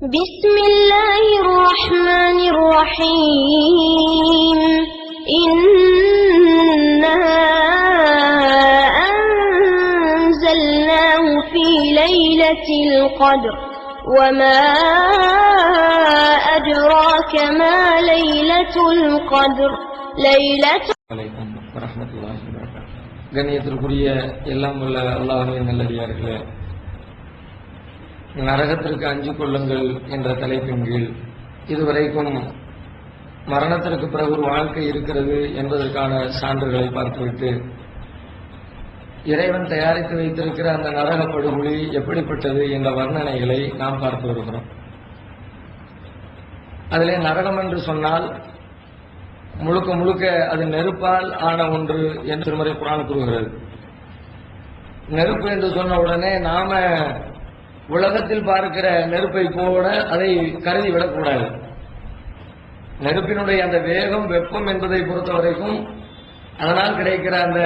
بسم الله الرحمن الرحيم إنا أنزلناه في ليلة القدر وما أدراك ما ليلة القدر ليلة عليكم ورحمة الله وبركاته. கண்ணியத்திற்குரிய எல்லாம் உள்ள அல்லாஹ்வின் நல்லடியார்களே, நரகத்திற்கு அஞ்சு கொள்ளுங்கள் என்ற தலைப்பின் கீழ் இதுவரைக்கும் மரணத்திற்கு பிறகு ஒரு வாழ்க்கை இருக்கிறது என்பதற்கான சான்றுகளை பார்த்துவிட்டு இறைவன் தயாரித்து வைத்திருக்கிற அந்த நரக படுகொலி எப்படிப்பட்டது என்ற வர்ணனைகளை நாம் பார்த்து வருகிறோம். அதிலே நரகம் என்று சொன்னால் முழுக்க முழுக்க அது நெருப்பால் ஆன ஒன்று என்று திருமறை குர்ஆன் கூறுகிறது. நெருப்பு என்று சொன்ன உடனே நாம உலகத்தில் பார்க்கிற நெருப்பை போல அதை கருதி விடக்கூடாது. நெருப்பினுடைய அந்த வேகம், வெப்பம் என்பதை பொறுத்த வரைக்கும் அதனால் கிடைக்கிற அந்த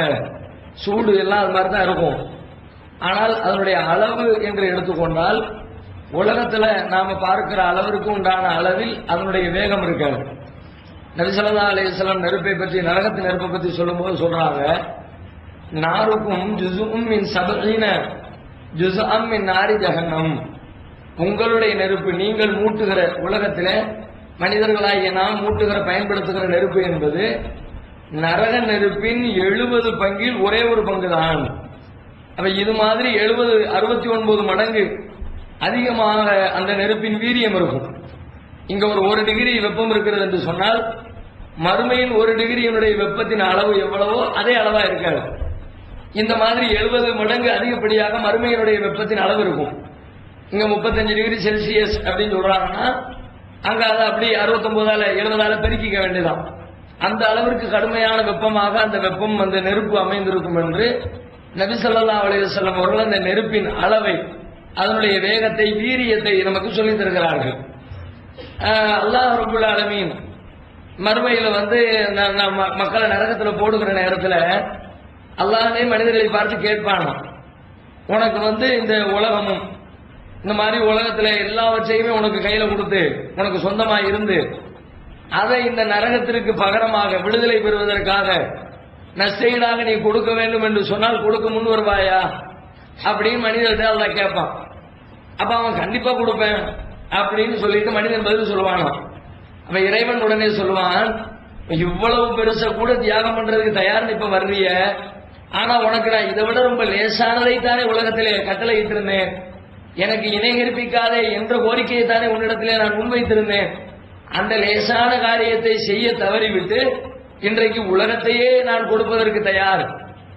சூடு எல்லாம் அது மாதிரி தான் இருக்கும். ஆனால் அதனுடைய அளவு என்று எடுத்துக்கொண்டால் உலகத்துல நாம பார்க்கிற அளவிற்கு உண்டான அளவில் அதனுடைய வேகம் இருக்காது. நபி ஸல்லல்லாஹு அலைஹி வஸல்லம் நெருப்பை பற்றி, நரகத்தின் நெருப்பை பற்றி சொல்லும்போது சொல்றாங்க, நாருக்கும் ஜுஸும் மின் சபஈன ஜுஸஅம் மின் நாரி ஜஹன்னம். உங்களுடைய நெருப்பு, நீங்கள் மூட்டுகிற உலகத்தில மனிதர்களாகிய நாம் மூட்டுகிற பயன்படுத்துகிற நெருப்பு என்பது நரக நெருப்பின் 70 பங்கில் ஒரே ஒரு பங்கு தான். அப்ப இது மாதிரி 69 மடங்கு அதிகமாக அந்த நெருப்பின் வீரியம் இருக்கும். இங்க ஒரு 1 டிகிரி வெப்பம் இருக்கிறது என்று சொன்னால் மறுமையில் 1 டிகிரியினுடைய வெப்பத்தின் அளவு எவ்வளவோ அதே அளவா இருக்காது. இந்த மாதிரி 70 மடங்கு அதிகப்படியாக மறுமையினுடைய வெப்பத்தின் அளவு இருக்கும். இங்க 35 டிகிரி செல்சியஸ் அப்படின்னு சொல்றாங்கன்னா அங்க அதை அப்படி 69ஆல 70ஆல பெருக்கிக்க வேண்டியதான். அந்த அளவிற்கு கடுமையான வெப்பமாக அந்த வெப்பம், அந்த நெருப்பு அமைந்திருக்கும் என்று நபி ஸல்லல்லாஹு அலைஹி வஸல்லம் அவர்கள் அந்த நெருப்பின் அளவை, அதனுடைய வேகத்தை, வீரியத்தை நமக்கு சொல்லித் தருகிறார்கள். அல்லாஹ் ரப்பல் ஆலமீன் மறுமையில மக்களை நரகத்துல போடுகிற நேரத்துல அல்லாஹ்வே மனிதர்களை பார்த்து கேட்பானா, உனக்கு இந்த உலகமும் இந்த மாதிரி உலகத்துல எல்லாவற்றையுமே உனக்கு கையில கொடுத்து உனக்கு சொந்தமா இருந்து அதை இந்த நரகத்திற்கு பகரமாக விடுதலை பெறுவதற்காக நஷ்டஈடாக நீ கொடுக்க வேண்டும் என்று சொன்னால் கொடுக்க முன் வருவாயா அப்படின்னு மனிதர்கிட்ட அல்லாஹ் கேட்பான். அப்ப அவன் கண்டிப்பா கொடுப்பேன் அப்படின்னு சொல்லிட்டு மனிதன் பதில் சொல்லுவானா. அப்ப இறைவன் உடனே சொல்லுவான், இவ்வளவு பெருசா கூட தியாகம் பண்றதுக்கு தயார்னு இப்ப வர்றிய, ஆனா உனக்கு நான் இதை விட ரொம்ப லேசானதை தானே உலகத்திலே கட்டளை இட்டிருந்தேன், எனக்கு இணை கற்பிக்காதே என்ற கோரிக்கையை தானே உன்னிடத்திலே நான் முன்வைத்திருந்தேன். அந்த லேசான காரியத்தை செய்ய தவறிவிட்டு இன்றைக்கு உலகத்தையே நான் கொடுப்பதற்கு தயார்,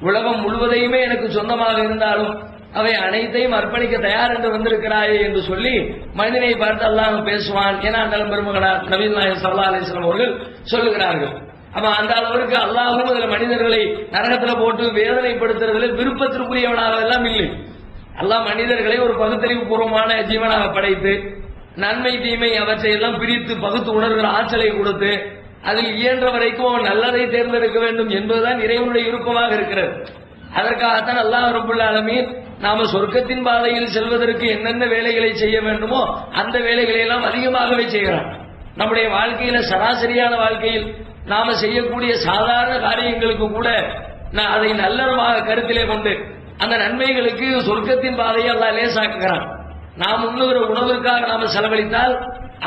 உலகம் முழுவதையுமே எனக்கு சொந்தமாக இருந்தாலும் அவை அனைத்தையும் அர்ப்பணிக்க தயார் என்று வந்திருக்கிறாயே என்று சொல்லி மனிதனை பார்த்து அல்லாஹ் பேசுவான் என அந்த பெருமகனார் நபி நாயகம் ஸல்லல்லாஹு அலைஹி வஸல்லம் அவர்கள் சொல்லுகிறார்கள். அப்ப அந்த அளவிற்கு அல்லாஹ்வும் அதில் மனிதர்களை நரகத்துல போட்டு வேதனைப்படுத்துறதுல விருப்பத்திற்குரியவனாக எல்லாம் இல்லை. அல்லாஹ் மனிதர்களை ஒரு பகுத்தறிவு பூர்வமான ஜீவனாக படைத்து நன்மை தீமை அவற்றை எல்லாம் பிரித்து பகுத்து உணர்கிற ஆற்றலை கொடுத்து அதில் இயன்ற வரைக்கும் அவன் நல்லதை தேர்ந்தெடுக்க வேண்டும் என்பதுதான் இறைவனுடைய விருப்பமாக இருக்கிறது. அதற்காகத்தான் அல்லாஹ் ரப்பல் ஆலமீன் நாம சொர்க்கத்தின் பாதையில் செல்வதற்கு என்னென்ன வேலைகளை செய்ய வேண்டுமோ அந்த வேலைகளை எல்லாம் அதிகமாகவே செய்கிறான். நம்முடைய வாழ்க்கையில சராசரியான வாழ்க்கையில் நாம செய்யக்கூடிய சாதாரண காரியங்களுக்கு கூட அதை நல்லமாக கருத்திலே கொண்டு அந்த நன்மைகளுக்கு சொர்க்கத்தின் பாதையை அல்லாஹ் லேசாக்குகிறான். நாம் உண்ணுகிற உணவிற்காக நாம செலவழித்தால்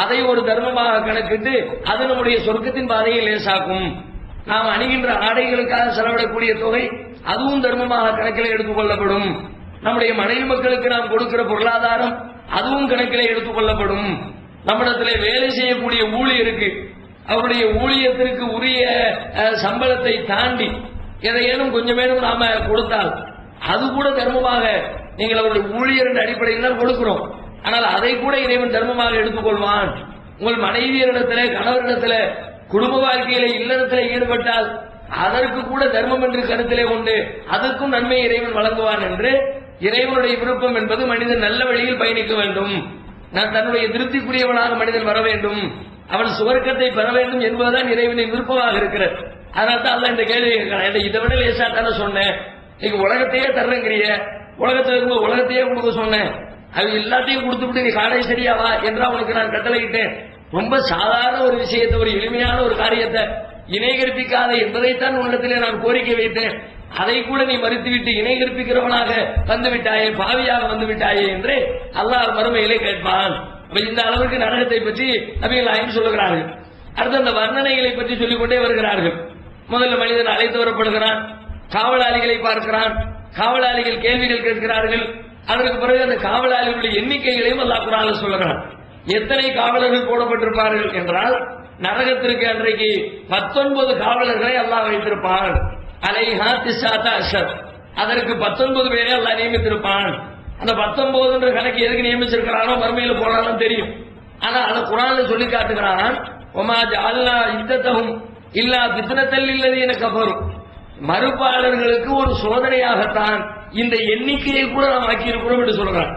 அதை ஒரு தர்மமாக கணக்கிட்டு அது நம்முடைய சொர்க்கத்தின் பாதையை லேசாக்கும். நாம் அணிகின்ற ஆடைகளுக்காக செலவிடக்கூடிய தொகை அதுவும் தர்மமாக கணக்கில் எடுத்துக் கொள்ளப்படும். நம்முடைய மனைவி மக்களுக்கு நாம் கொடுக்கிற பொருளாதாரம் அதுவும் கணக்கிலே எடுத்துக் கொள்ளப்படும். நம்மிடத்திலே வேலை செய்யக்கூடிய ஊழியருக்கு அவருடைய ஊழியத்திற்கு உரிய சம்பளத்தை தாண்டி எதையேனும் கொஞ்சமேனும் நாம கொடுத்தால் அது கூட தர்மமாக, நீங்கள் அவருடைய ஊழியர் என்ற அடிப்படையில் தான் கொடுக்கிறோம், ஆனால் அதை கூட இறைவன் தர்மமாக எடுத்துக்கொள்வான். உங்கள் மனைவியரிடத்திலே, கணவரிடத்திலே, குடும்ப வாழ்க்கையில இல்லறத்திலே ஈடுபட்டால் அதற்கு கூட தர்மம் என்று கருத்திலே கொண்டு அதற்கும் நன்மை இறைவன் வழங்குவான் என்று இறைவனுடைய விருப்பம் என்பது மனிதன் நல்ல வழியில் பயணிக்க வேண்டும், தன்னுடைய திருப்திக்குரியவனாக மனிதன் வர வேண்டும், அவன் சுவர்க்கத்தை பெற வேண்டும் என்பதுதான் இறைவனின் விருப்பமாக இருக்கிறது. அதனால தான் அல்லாஹ் இந்த கேள்வி கேட்கிறான், இதை விட லேசா தானே சொன்னேன், நீங்க உலகத்தையே தர்றங்கிறிய, உலகத்தையே கொடுக்க சொன்னேன், அது எல்லாத்தையும் கொடுத்துட்டு நீ காடை சரியாவா என்று அவனுக்கு நான் கட்டளையிட்டேன். ரொம்ப சாதாரண ஒரு விஷயத்தை, ஒரு எளிமையான ஒரு காரியத்தை இணை கற்பிக்காத என்பதைத்தான் உள்ளத்திலே நான் கோரிக்கை வைத்தேன். அதை கூட நீ மறுத்துவிட்டு இணை கற்பிக்கிறவனாக வந்து விட்டாயே, பாவியாக வந்து விட்டாயே என்று அல்லாஹ் மறுமையிலே கேட்பான். இந்த அளவுக்கு நரகத்தை பற்றி நபிகள் நாயகம் சொல்லுகிறார்கள். அடுத்து அந்த வர்ணனைகளை பற்றி சொல்லிக் கொண்டே வருகிறார்கள். முதல்ல மனிதன் அழைத்து வரப்படுகிறான், காவலாளிகளை பார்க்கிறான், காவலாளிகள் கேள்விகள் கேட்கிறார்கள். அதற்கு பிறகு அந்த காவலாளிகளுடைய எண்ணிக்கைகளையும் அல்லாஹ் குர்ஆன்ல சொல்லுகிறான். எத்தனை காவலர்கள் போடப்பட்டிருப்பார்கள் என்றால், நரகத்திற்கு அன்றைக்கு 19 காவலர்களை அல்லாஹ் வைத்திருப்பான். அலைஹா திஸ்ஸாத அஷர், அதற்கு 19 பேரை அல்லாஹ் நியமித்திருப்பான். அந்த 19 என்ற கணக்கு எதுக்கு நியமிச்சிருக்கிறானோ மறுமையில போனாலும் தெரியும். ஆனா அதை குர்ஆன்ல சொல்லி காட்டுகிறான். ஒமா ஜஅல்னா இத்தத்தஹும் இல்லா ஃபித்னத்தல் லில்லதீன கஃபரு, மறுப்பாளர்களுக்கு ஒரு சோதனையாகத்தான் இந்த எண்ணிக்கையை கூட நாம் ஆக்கி இருக்கிறோம் என்று சொல்றான்.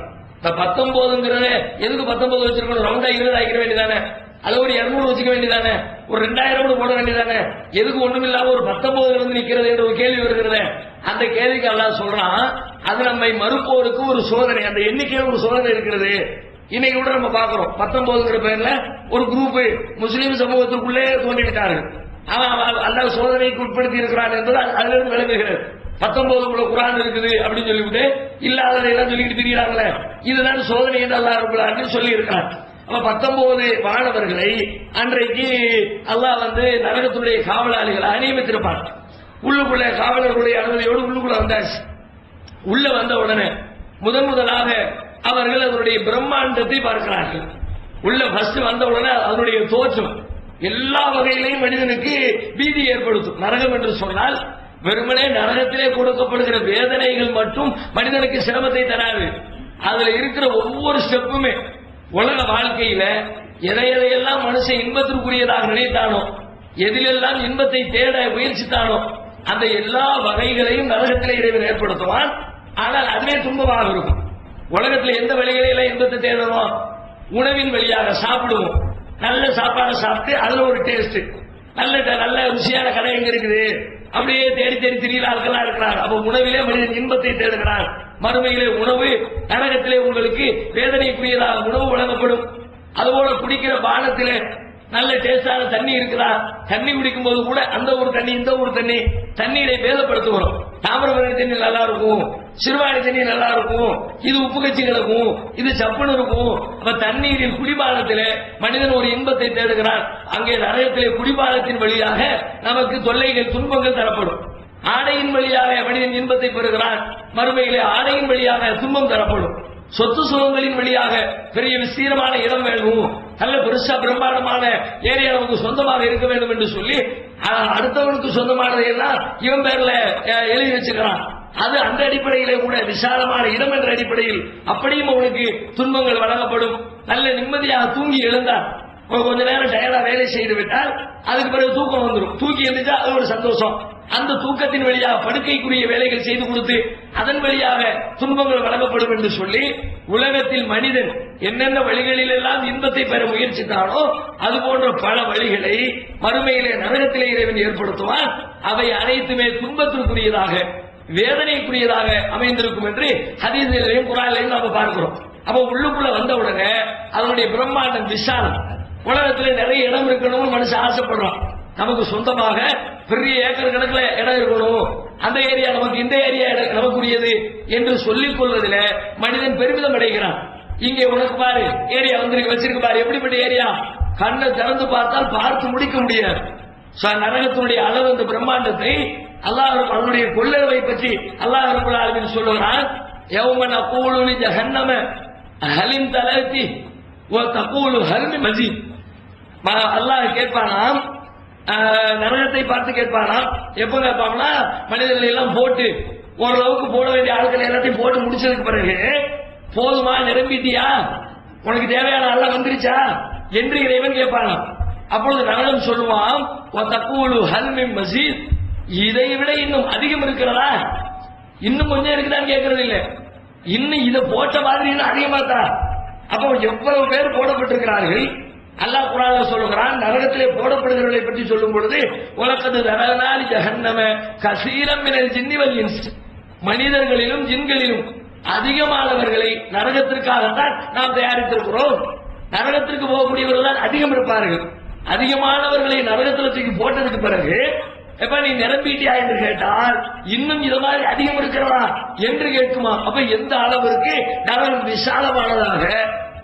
19ங்கிறத எதுக்கு 19 வச்சிருக்கணும்? ரவுண்டா 20 ஆக்கிட வேண்டியதானே, அது ஒரு 200 வச்சுக்க வேண்டியதானே, ஒரு 2000 போட வேண்டியதானே, எதுக்கு ஒண்ணும் இல்லாம ஒரு 19 இருந்து நிக்கிறது என்ற ஒரு கேள்வி வருகிறது. அந்த கேள்விக்கு அல்லாஹ் சொல்றான், அது நம்மை மறுப்போருக்கு ஒரு சோதனை, அந்த எண்ணிக்கையில ஒரு சோதனை இருக்கிறது. இன்னைக்கு கூட நம்ம பாக்குறோம், 19ங்கிற பேர்ல ஒரு குரூப் முஸ்லீம் சமூகத்திற்குள்ளே தோன்றிவிட்டார்கள். அல்லாஹ் சோதனைக்கு உட்படுத்தி இருக்கிறான் என்பது அதிலிருந்து விளங்குகிறது. 19 குர்ஆன் இருக்குது அப்படின்னு சொல்லிவிட்டு இல்லாததை எல்லாம் சொல்லிட்டு திரிகிறாங்களே, இதுதான் சோதனை என்று அல்லாஹ் ரப்பல் ஆலமீன் சொல்லி இருக்கிறான். அப்ப 19 மாணவர்களை அன்றைக்கு அல்லாஹ் நரகத்துடைய காவலாளிகளை நியமித்திருப்பான். உள்ளுக்குள்ள காவலர்களுடைய அனுமதியோடு உள்ளுக்குள்ள வந்தாச்சு. உள்ள வந்த உடனே முதலாக அவர்கள் அதனுடைய பிரம்மாண்டத்தை பார்க்கிறார்கள். உள்ள ஃபர்ஸ்ட் வந்த உடனே அதனுடைய தோற்றம் எல்லா வகையிலையும் மனிதனுக்கு பீதி ஏற்படுத்தும். நரகம் என்று சொன்னால் வெறுமனே நரகத்திலே கொடுக்கப்படுகிற வேதனைகள் மட்டும் மனிதனுக்கு சிரமத்தை தராது. அதுல இருக்கிற ஒவ்வொரு ஸ்டெப்புமே உலக வாழ்க்கையில எதையெல்லாம் மனுஷன் இன்பத்திற்குரியதாக நினைத்தானோ, எதிலெல்லாம் இன்பத்தை தேட முயற்சித்தானோ, அந்த எல்லா வகைகளையும் நரகத்திலே இறைவன் ஏற்படுத்துவான். ஆனால் அதுவே துன்பமாக இருக்கும். உலகத்தில் எந்த வழிகளில இன்பத்தை தேடணும்? உணவின் வழியாக சாப்பிடுவோம். நல்ல சாப்பாடு சாப்பிட்டு அதுல ஒரு டேஸ்ட், நல்ல ருசியான கடை எங்க இருக்குது அப்படியே தேடி திரிகிற ஆட்களா இருக்கிறார். அப்ப உணவிலே மனிதன் இன்பத்தை தேடுகிறார். மறுமையிலே உணவு, நரகத்திலே உங்களுக்கு வேதனைக்குரியதாக உணவு வழங்கப்படும். அதுபோல குடிக்கிற பானத்திலே நல்ல டேஸ்டான தண்ணி இருக்குதா, தண்ணி குடிக்கும் போது கூட அந்த ஒரு தண்ணி இந்த ஒரு தண்ணி, தண்ணீரை பேதப்படுத்துகிறோம். தாமிரபரணி தண்ணி நல்லா இருக்கும், சிறுவாணி தண்ணி நல்லா இருக்கும், இது உப்பு கட்சி கிடக்கும், இது சப்புன்னு இருக்கும். அப்ப தண்ணீரில் குடிபானத்திலே மனிதன் ஒரு இன்பத்தை தேடுகிறான். அங்கே நரகத்திலே குடிபானத்தின் வழியாக நமக்கு தொல்லைகள் துன்பங்கள் தரப்படும். ஆடையின் வழியாக மனிதன் இன்பத்தை பெறுகிறான். மறுமையிலே ஆடையின் வழியாக துன்பம் தரப்படும். சொத்து சுகங்களின் வழியாக பெரிய விஸ்தீரமான இடம் வேணும், நல்ல பெருசா பிரம்மாண்டமான ஏரியா நமக்கு சொந்தமாக இருக்க வேண்டும் என்று சொல்லி அடுத்தவனுக்கு சொந்தமானதை எல்லாம் இவன் பேர்ல எழுதி வச்சுக்கிறான். அது அந்த அடிப்படையிலே கூட விசாலமான இடம் என்ற அடிப்படையில் அப்படியும் அவனுக்கு துன்பங்கள் வழங்கப்படும். நல்ல நிம்மதியாக தூங்கி எழுந்தார். கொஞ்ச நேரம் டயர்டா வேலை செய்து விட்டால் அதுக்கு பிறகு தூக்கம் வந்துடும். தூக்கி எழுந்தா அது ஒரு சந்தோஷம். அந்த தூக்கத்தின் வழியாக படுக்கைக்குரிய வேலைகள் செய்து கொடுத்து அதன் வழியாக துன்பங்கள் வழங்கப்படும் என்று சொல்லி உலகத்தில் மனிதன் என்னென்ன வழிகளில் எல்லாம் இன்பத்தை பெற முயற்சித்தானோ அது போன்ற பல வழிகளை மறுமையிலே நரகத்திலே இறைவன் ஏற்படுத்துவான். அவை அனைத்துமே துன்பத்திற்குரியதாக வேதனைக்குரியதாக அமைந்திருக்கும் என்று ஹதீஸிலேயும் குர்ஆனிலேயும் நாம பார்க்கிறோம். அப்ப உள்ளுக்குள்ள வந்த உடனே அதனுடைய பிரம்மாண்டம் விசாலம். உலகத்திலே நிறைய இடம் இருக்கணும்னு மனுஷன் ஆசைப்படுறான். நமக்கு சொந்தமாக பெரிய ஏக்கர் கணக்கில் இடம் இருக்கணும், அந்த ஏரியா நமக்கு, இந்த ஏரியா நமக்குரியது என்று சொல்லிக் கொள்வதில் மனிதன் பெருமிதம் அடைகிறான். இங்கே உனக்கு பாரு ஏரியா வச்சிருக்கு பாரு, எப்படிப்பட்ட ஏரியா, கண்ணை திறந்து பார்த்தால் பார்த்து முடிக்க முடியாது. நரகத்தினுடைய அளவு, அந்த பிரம்மாண்டத்தை அல்லாஹ் அவனுடைய கொள்ளளவை பற்றி அல்லாஹ் ரப்பல் ஆலமீன் சொல்லுகிறான். யௌம நகூலு லி ஜஹன்னம ஹலிம் தலதி வ தகூலு ஹல் மின் மஸீத். அல்லாஹ் கேட்பானாம், நரகத்தை பார்த்து கேட்பானாம். எப்ப கேட்பாங்கன்னா மனிதர்களை எல்லாம் போட்டு ஓரளவுக்கு போட வேண்டிய ஆட்கள் எல்லாத்தையும் போட்டு முடிச்சதுக்கு பிறகு போதுமா, நிரம்பிட்டியா, உனக்கு தேவையான எல்லாம் வந்துருச்சா என்று இறைவன் கேட்பானாம். அப்பொழுது நரகம் சொல்லுவான், தக்கூலு ஹல் மின் மஸீத், இதை விட இன்னும் அதிகம் இருக்கிறதா, இன்னும் கொஞ்சம் இருக்குதான்னு கேட்கறது இல்லை, இன்னும் இதை போட்ட மாதிரி இன்னும் அதிகமா தான். அப்போ எவ்வளவு பேர் போடப்பட்டிருக்கிறார்கள். அல்லாஹ் குர்ஆன்ல சொல்லுகிறான், நரகத்திலே போடப்படுகிறவர்களை பற்றி சொல்லும் பொழுது வலக்கது தரனாலி ஜஹன்னம கஸீரம் மினல் ஜின்னி வல் இன்ஸ், மனிதர்களிலும் ஜின்களிலும் அதிகமானவர்களை நரகத்திற்காகத்தான் நாம் தயாரித்திருக்கிறோம். நரகத்திற்கு போகக்கூடியவர்கள் தான் அதிகம் இருப்பார்கள். அதிகமானவர்களை நரகத்தில் தூக்கி போட்டதுக்கு பிறகு எப்ப நீ நிரம்பிட்டியா என்று கேட்டால் இன்னும் இது மாதிரி அதிகம் இருக்கிறதா என்று கேட்குமா? அப்ப எந்த அளவிற்கு நரகம் விசாலமானதாக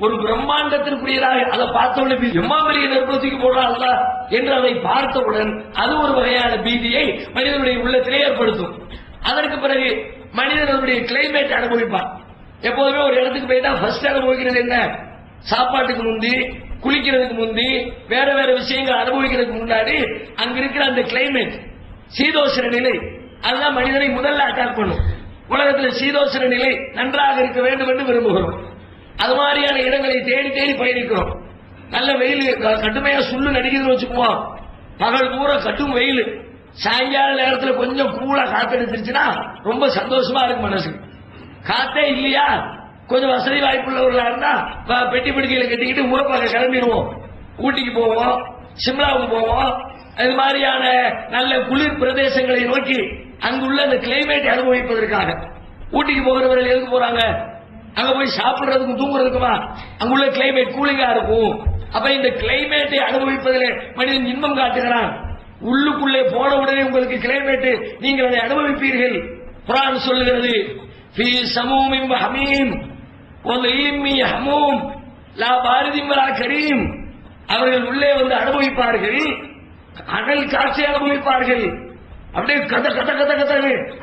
ஒரு பிரம்மாண்டத்திற்குரியதாக அதை பார்த்தவுடன் எம்மா பெரிய நெருப்பத்துக்கு போடுறாங்க என்று அதை பார்த்தவுடன் அது ஒரு வகையான பீதியை மனிதனுடைய உள்ளத்திலே ஏற்படுத்தும். அதற்கு பிறகு மனிதனுடைய கிளைமேட் அனுபவிப்பான். எப்போதுமே ஒரு இடத்துக்கு போயிட்டா ஃபர்ஸ்ட் அனுபவிக்கிறது என்ன? சாப்பாட்டுக்கு முந்தி, குளிக்கிறதுக்கு முந்தி, வேற வேற விஷயங்கள் அனுபவிக்கிறதுக்கு முன்னாடி அங்க இருக்கிற அந்த கிளைமேட், சீதோஷண நிலை, அதுதான் மனிதனை முதல்ல அட்டாக் பண்ணும். உலகத்தில் சீதோஷண நிலை நன்றாக இருக்க வேண்டும் என்று விரும்புகிறோம். அது மாதிரியான இடங்களை தேடி தேடி பயணிக்கிறோம். நல்ல வெயில் கடுமையா சுள்ளு நடிக்கிறது வச்சுக்குவோம். பகல் பூரா கட்டும் வெயில், சாயங்கால நேரத்தில் கொஞ்சம் கூலா காத்தடிச்சிருச்சுன்னா ரொம்ப சந்தோஷமா இருக்கு மனசு. காத்தே இல்லையா, கொஞ்சம் வசதி வாய்ப்புள்ளவர்களா இருந்தா பெட்டி படுக்கையில கட்டிக்கிட்டு ஊரப்பாக்க கிளம்பிடுவோம். ஊட்டிக்கு போவோம், சிம்லாவுக்கு போவோம். அது மாதிரியான நல்ல குளிர் பிரதேசங்களை நோக்கி அங்குள்ள அந்த கிளைமேட் அனுபவிப்பதற்காக. ஊட்டிக்கு போகிறவர்கள் எதுக்கு போறாங்க? அங்க போய் சாப்பிடுறதுக்கும் தூங்குறதுக்குமா? அங்குள்ள கிளைமேட் கூலிங்கா இருக்கும். அப்ப இந்த கிளைமேட்டை அனுபவிப்பதில் மனிதன் இன்பம் காட்டுகிறான். உள்ளுக்குள்ளே போன உடனே உங்களுக்கு கிளைமேட், நீங்கள் அதை அனுபவிப்பீர்கள். குர்ஆன் சொல்லுகிறது, ஃபீ ஸமூமின் வ ஹமீம் வ ஹமூம் லா பாரிதின் வலா கரீம். அவர்கள் உள்ளே வந்து அனுபவிப்பார்கள், அனல் காட்சி அனுபவிப்பார்கள். அப்படியே கத கத கத கத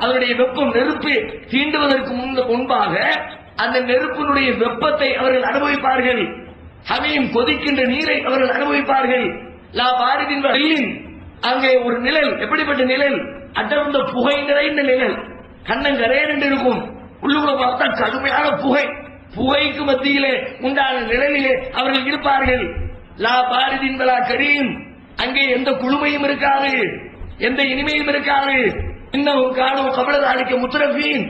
அதனுடைய வெப்பம், நெருப்பு தீண்டுவதற்கு முன்பாக அந்த நெருப்பினுடைய வெப்பத்தை அவர்கள் அனுபவிப்பார்கள். ஹமீம் கொதிக்கின்ற நீரை அவர்கள் அனுபவிப்பார்கள். லா பாரிதின் வ ஹமீம் அங்கே ஒரு நிழல், எப்படிப்பட்ட நிழல்? அடர்ந்த புகை நிறைந்த நிழல், கண்ணங்கரேன் என்று இருக்கும். உள்ளுக்குள்ள பார்த்தா கடுமையான புகை, புகைக்கு மத்தியிலே உண்டான நிழலிலே அவர்கள் இருப்பார்கள். லா பாரிதின் வலா கரீம், அங்கே எந்த குளுமையும் இருக்காது, எந்த இனிமையும் இருக்காது. இன்னும் காணும் கபலதாலிக்க முத்ரஃபீன்,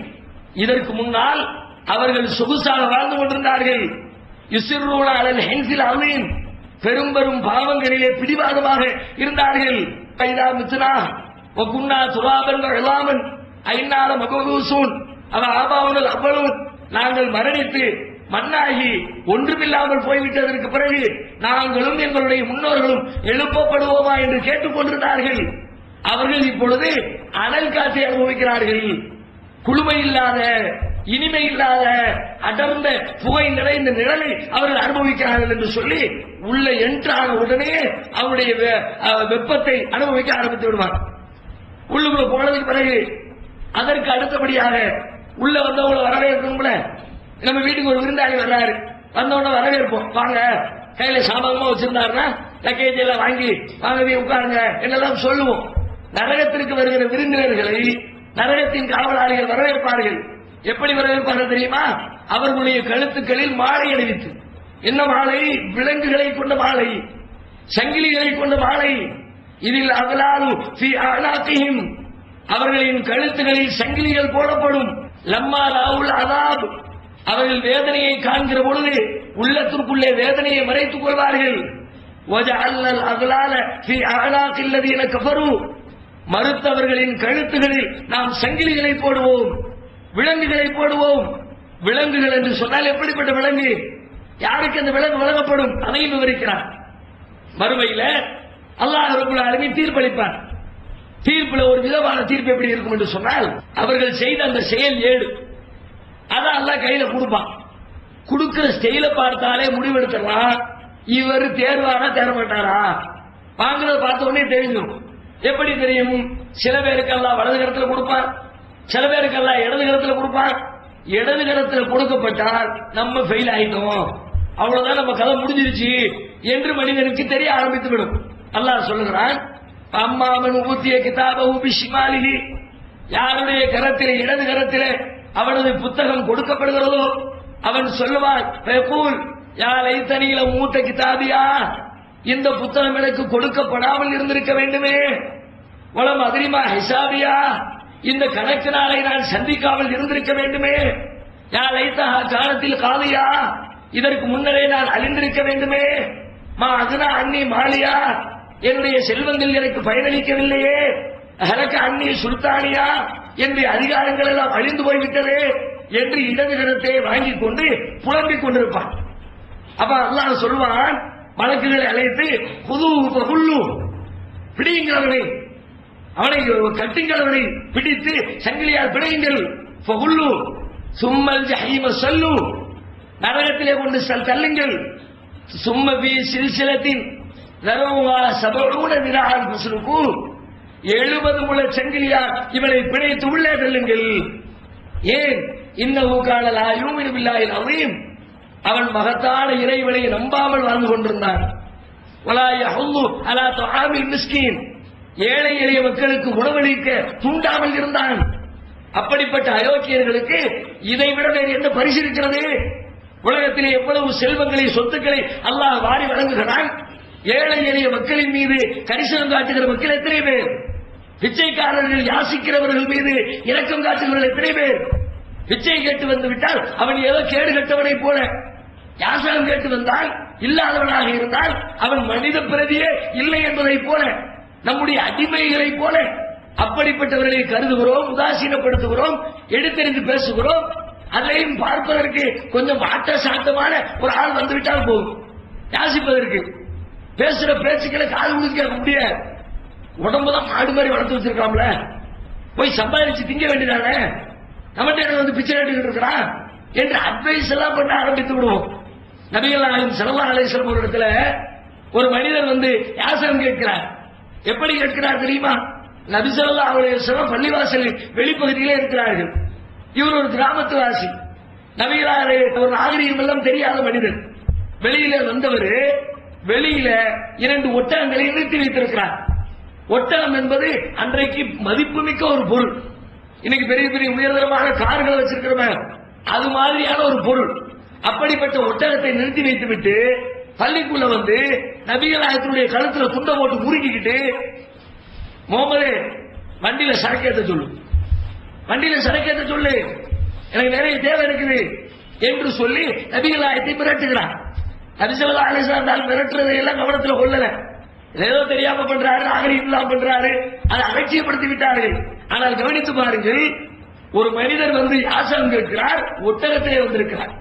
இதற்கு முன்னால் அவர்கள் சொகுசாக வாழ்ந்து கொண்டிருந்தார்கள். யுஸ்ரூன அலல் ஹின்ஸில் அலீம், பெரும் பெரும் பாவங்களிலே பிடிவாதமாக இருந்தார்கள். பைதா மித்னா வ குன்னா துராபன் வ இலாமன் ஐன்னால மபூசூன், அவ ஆபாவுல் அவ்வளவு நாங்கள் மரணித்து மண்ணாகி ஒன்றுமில்லாமல் போய்விட்டதற்கு பிறகு நாங்களும் எங்களுடைய முன்னோர்களும் எழுப்பப்படுவோமா என்று கேட்டுக் கொண்டிருந்தார்கள். அவர்கள் இப்பொழுது அனல் காற்றை அனுபவிக்கிறார்கள். குளுமை இல்லாத, இனிமை இல்லாத, அடர்ந்த புகை நிறைந்த நிழலை அவர்கள் அனுபவிக்கிறார்கள் என்று சொல்லி உள்ள என்றான உடனே அவருடைய வெப்பத்தை அனுபவிக்க ஆரம்பித்து விடுவார். உள்ளுக்குள்ள போனதுக்கு பிறகு அதற்கு அடுத்தபடியாக உள்ள வந்தவங்களை வரவேற்கணும்ல. நம்ம வீட்டுக்கு ஒரு விருந்தாளி வர்றாரு, வந்தவன வரவேற்போம், வாங்க. கையில சாமானமா வச்சிருந்தாருன்னா லக்கேஜ் எல்லாம் வாங்கி வாங்கவே உட்காருங்க என்னெல்லாம் சொல்லுவோம். நரகத்திற்கு வருகிற விருந்தினர்களை நரகத்தின் காவலாளிகள் வரவேற்பார்கள். எப்படி வரவேற்பார்கள் தெரியுமா? அவர்களுடைய கழுத்துக்களில் மாலை அணிவித்து. என்ன மாலை? விலங்குகளை கொண்ட மாலை, சங்கிலிகளை கொண்ட மாலை. இதில் அகலாலு ஃபீ அஅனாகிஹிம், அவர்களின் கழுத்துகளில் சங்கிலிகள் போடப்படும். லம்மா ராவுல் அதாப், அவர்கள் வேதனையை காண்கிற பொழுது உள்ளத்திற்குள்ளே வேதனையை மறைத்துக் கொள்வார்கள். வஜஅல்னல் அக்லால ஃபீ அஅனாகில் லதீன கஃபரு, மறுத்தவர்களின் கழுத்துகளில் நாம் சங்கிலிகளை போடுவோம், விலங்குகளை போடுவோம். விலங்குகள் என்று சொன்னால் எப்படிப்பட்ட விலங்கு? யாருக்கு அந்த விலங்கு வழங்கப்படும்? அதையும் விவரிக்கிறார். மறுமையில அல்லாஹ் ரப்பல் ஆலமீன் தீர்ப்பளிப்பார். தீர்ப்புல ஒரு விதமான தீர்ப்பு எப்படி இருக்கும் என்று சொன்னால், அவர்கள் செய்த அந்த செயல் ஏடு அதான் அல்லாஹ் கையில கொடுப்பான். கொடுக்கிற ஸ்டைல பார்த்தாலே முடிவெடுத்துடலாம், இவர் தேர்வானா தேர மாட்டாரா. வாங்குறத பார்த்த உடனே தெரிஞ்சிடும். எப்படி தெரியும்? சில பேருக்கு எல்லாம் வலது கரத்தில் கொடுப்பான், சில பேருக்கு எல்லாம் இடது கரத்தில் கொடுப்பான். இடது கரத்தில் கொடுக்கப்பட்டால் நம்ம ஃபெயில் ஆயிட்டோம், அவ்வளவுதான், நம்ம கதை முடிஞ்சிருச்சு என்று மனிதனுக்கு தெரிய ஆரம்பித்து விடும். அல்லாஹ் சொல்லுகிறான், அம்மாமன் ஊத்திய கிதாபஹு பிஷிமாலிஹி, யாருடைய கரத்திலே இடது கரத்திலே அவனது புத்தகம் கொடுக்கப்படுகிறதோ அவன் சொல்லுவான், ஃபயகூல் யா லைத்தனி லம் ஊத கிதாபியா, இந்த புத்தகம் எனக்கு கொடுக்கப்படாமல் இருந்திருக்க வேண்டுமே. வலம் அதிரிமா ஹிசாபியா, இந்த கணக்கு நாளை நான் சந்திக்காமல் இருந்திருக்க வேண்டுமே. யா லைத்தஹா காலத்தில் காலியா, இதற்கு முன்னரே நான் அழிந்திருக்க வேண்டுமே. மா அதுனா அன்னி மாலியா, என்னுடைய செல்வங்கள் எனக்கு பயனளிக்கவில்லையே. ஹலக்க அன்னி சுல்தானியா, என்னுடைய அதிகாரங்கள் எல்லாம் அழிந்து போய்விட்டதே. என்று இடது கரத்தை வாங்கி கொண்டு புலம்பிக் கொண்டிருப்பான். அப்ப அல்லாஹ் சொல்வான், மலக்குகளை அழைத்து புது பிடியுங்கள், அவனை கட்டுங்கள், பிடித்து சங்கிலியால் பிடியுங்கள், சும்மல் ஜஹீம சல்லு, நரகத்திலே கொண்டு தள்ளுங்கள், சும்மபி சில்சிலத்தின் 70 முழ சங்கிலியால் இவனை பிணைத்து உள்ளே தள்ளுங்கள். ஏன்? இன்னஹு கான லா யூமினு பில்லாஹில் அஸீம், அவன் மகத்தான இறைவனை நம்பாமல் வாழ்ந்து கொண்டிருந்தான். வலா யஹுல்லு அலா துஆமில் மிஸ்கீன், ஏழை எளிய மக்களுக்கு உணவளிக்க தூண்டாமல் இருந்தான். அப்படிப்பட்ட அயோக்கியர்களுக்கு இதை விட வேறு என்ன பரிசு இருக்கிறது? உலகத்திலே எவ்வளவு செல்வங்களை சொத்துக்களை அல்லாஹ் வாரி வழங்குகிறான். ஏழை எளிய மக்களின் மீது கரிசனம் காட்டுகிற மக்கள் எத்தனை பேர்? பிச்சைக்காரர்கள் யாசிக்கிறவர்கள் மீது இரக்கம் காட்டுகிறவர்கள் எத்தனை பேர்? பிச்சை கேட்டு வந்து விட்டால் அவன் ஏதோ கேடு கட்டவனை போல, யாசகம் கேட்டு வந்தால் இல்லாதவனாக இருந்தால் அவன் மனித பிரதியே இல்லை என்பதை போல, நம்முடைய அடிமைகளை போல அப்படிப்பட்டவர்களை கருதுகிறோம், உதாசீனப்படுத்துகிறோம், எடுத்தெறிந்து பேசுகிறோம். அதையும் பார்ப்பதற்கு கொஞ்சம் ஆட்ட சாட்டமான ஒரு ஆள் வந்துவிட்டால் போகும். யாசிப்பதற்கு பேசுற பேச்சுக்களை காது கொடுக்க முடியாது. உடம்புதான் மாடு மாதிரி வளர்த்து வச்சிருக்காம்ல, போய் சம்பாதிச்சு திங்க வேண்டியதானே, நம்மகிட்ட வந்து பிச்சை கேட்டுக்கிட்டு இருக்கிறான் என்று அட்வைஸ் எல்லாம் பண்ண ஆரம்பித்து விடுவோம். நபிகள் நாயகம் ஸல்லல்லாஹு அலைஹி வஸல்லம் ஒரு இடத்துல ஒரு மனிதர் வந்து யாசகம் கேட்கிறார். எப்படி கேட்கிறார் தெரியுமா? நபி ஸல்லல்லாஹு அலைஹி வஸல்லம் பள்ளிவாசலில் வெளிப்பகுதியிலே இருக்கிறார்கள். இவர் ஒரு கிராமத்து வாசி, நபிகளாரை ஒரு நாகரிகம் எல்லாம் தெரியாத மனிதர். வெளியில வந்தவர் வெளியில 2 ஒட்டகங்களை நிறுத்தி வைத்திருக்கிறார். ஒட்டகம் என்பது அன்றைக்கு மதிப்புமிக்க ஒரு பொருள். இன்னைக்கு பெரிய பெரிய உயர்தரமான கார்களை வச்சிருக்கிறோம், அது மாதிரியான ஒரு பொருள். அப்படிப்பட்ட ஒட்டகத்தை நிறுத்தி வைத்துவிட்டு பள்ளிக்குள்ள வந்து நபிகளாயத்தினுடைய கழுத்துல துண்டை போட்டு முறுக்கிக்கிட்டு, முகமது வண்டியில சரக்கேற்ற சொல்லு, வண்டியில சரக்கேற்ற சொல்லு, எனக்கு நிறைய தேவை இருக்குது என்று சொல்லி நபிகளாயத்தை மிரட்டுகிறார். நபி ஸல்லல்லாஹு அலைஹி வஸல்லம் மிரட்டுறதை எல்லாம் கவனத்தில் கொள்ளல. ஏதோ தெரியாம பண்றாரு, நாகரிகம் இல்லாம பண்றாரு, அதை அலட்சியப்படுத்தி விட்டார்கள். ஆனால் கவனித்து பாருங்கள், ஒரு மனிதர் வந்து யாசகம் கேட்கிறார், ஒட்டகத்திலே வந்திருக்கிறார்,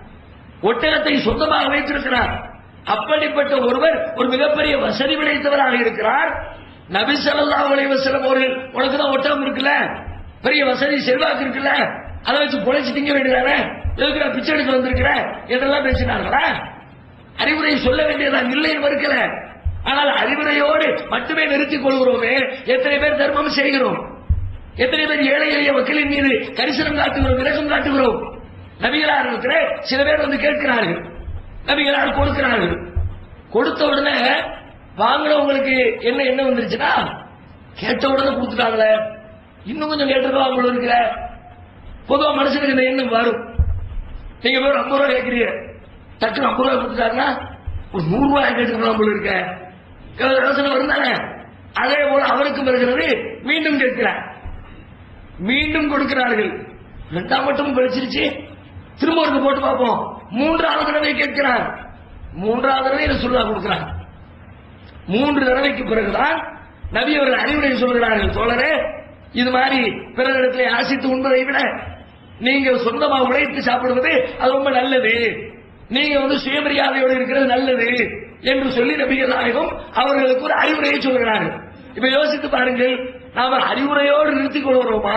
ஒட்டகத்தை சொந்தமாக வைத்திருக்கிறார். அப்படிப்பட்ட ஒருவர் ஒரு மிகப்பெரிய வசதி படைத்தவராக இருக்கிறார். நபி ஸல்லல்லாஹு அலைஹி வஸல்லம் அவர்கள், உனக்கு தான் ஒட்டகம் இருக்குல்ல, பெரிய வசதி செல்வாக்கு இருக்குல்ல, அதை வச்சு பொழைச்சு திங்க வேண்டியதானே, எதுக்கு பிச்சை எடுக்க வந்திருக்கிற என்றெல்லாம் பேசினார்களா? அறிவுரை சொல்ல வேண்டியதான் இல்லை மறுக்கல. ஆனால் அறிவுரையோடு மட்டுமே நிறுத்திக் கொள்கிறோமே, எத்தனை பேர் தர்மம் செய்கிறோம், எத்தனை பேர் ஏழை எளிய மக்களின் மீது கரிசனம் காட்டுகிறோம், இரக்கம் காட்டுகிறோம். நபிகளார் இருக்கிற சில பேர் வந்து கேட்கிறார்கள், நபிகளார் கொடுக்கிறார்கள். கொடுத்த உடனே வாங்கினவங்களுக்கு என்ன வந்துருச்சுன்னா, கேட்ட உடனே கொடுத்துட்டாங்களே, இன்னும் கொஞ்சம் கேட்டிருக்கலாம் போல இருக்கிற. பொதுவா மனுஷனுக்கு இந்த எண்ணம் வரும். நீங்க பேர் 50 ரூபாய் கேட்கிறீங்க, டக்குனு 50 ரூபாய் கொடுத்துட்டாங்கன்னா ஒரு 100 ரூபாய் கேட்டுக்கலாம் போல இருக்க யோசனை வருந்தானே. அதே போல அவருக்கும் வருகிறது. மீண்டும் கேட்கிறார், மீண்டும் கொடுக்கிறார்கள். 2ஆம் மட்டும் படிச்சிருச்சு, திரும்ப ஒரு போட்டு பார்ப்போம். 3வது தடவை கேட்கிறார், 3வது தடவை ரசூலுல்லாஹ் கொடுக்கிறார். 3 தடவைக்கு பிறகுதான் நபி அவர்கள் அறிவுரை சொல்கிறார்கள், தோழரே, இது மாதிரி பிறரிடத்தில் ஆசித்து உண்பதை விட நீங்க சொந்தமா உழைத்து சாப்பிடுவது அது ரொம்ப நல்லது, நீங்க வந்து சுயமரியாதையோடு இருக்கிறது நல்லது என்று சொல்லி நபிகள் நாயகம் அவர்களுக்கு ஒரு அறிவுரையை சொல்கிறார்கள். இப்ப யோசித்து பாருங்கள், நாம அறிவுரையோடு நிறுத்திக் கொள்கிறோமா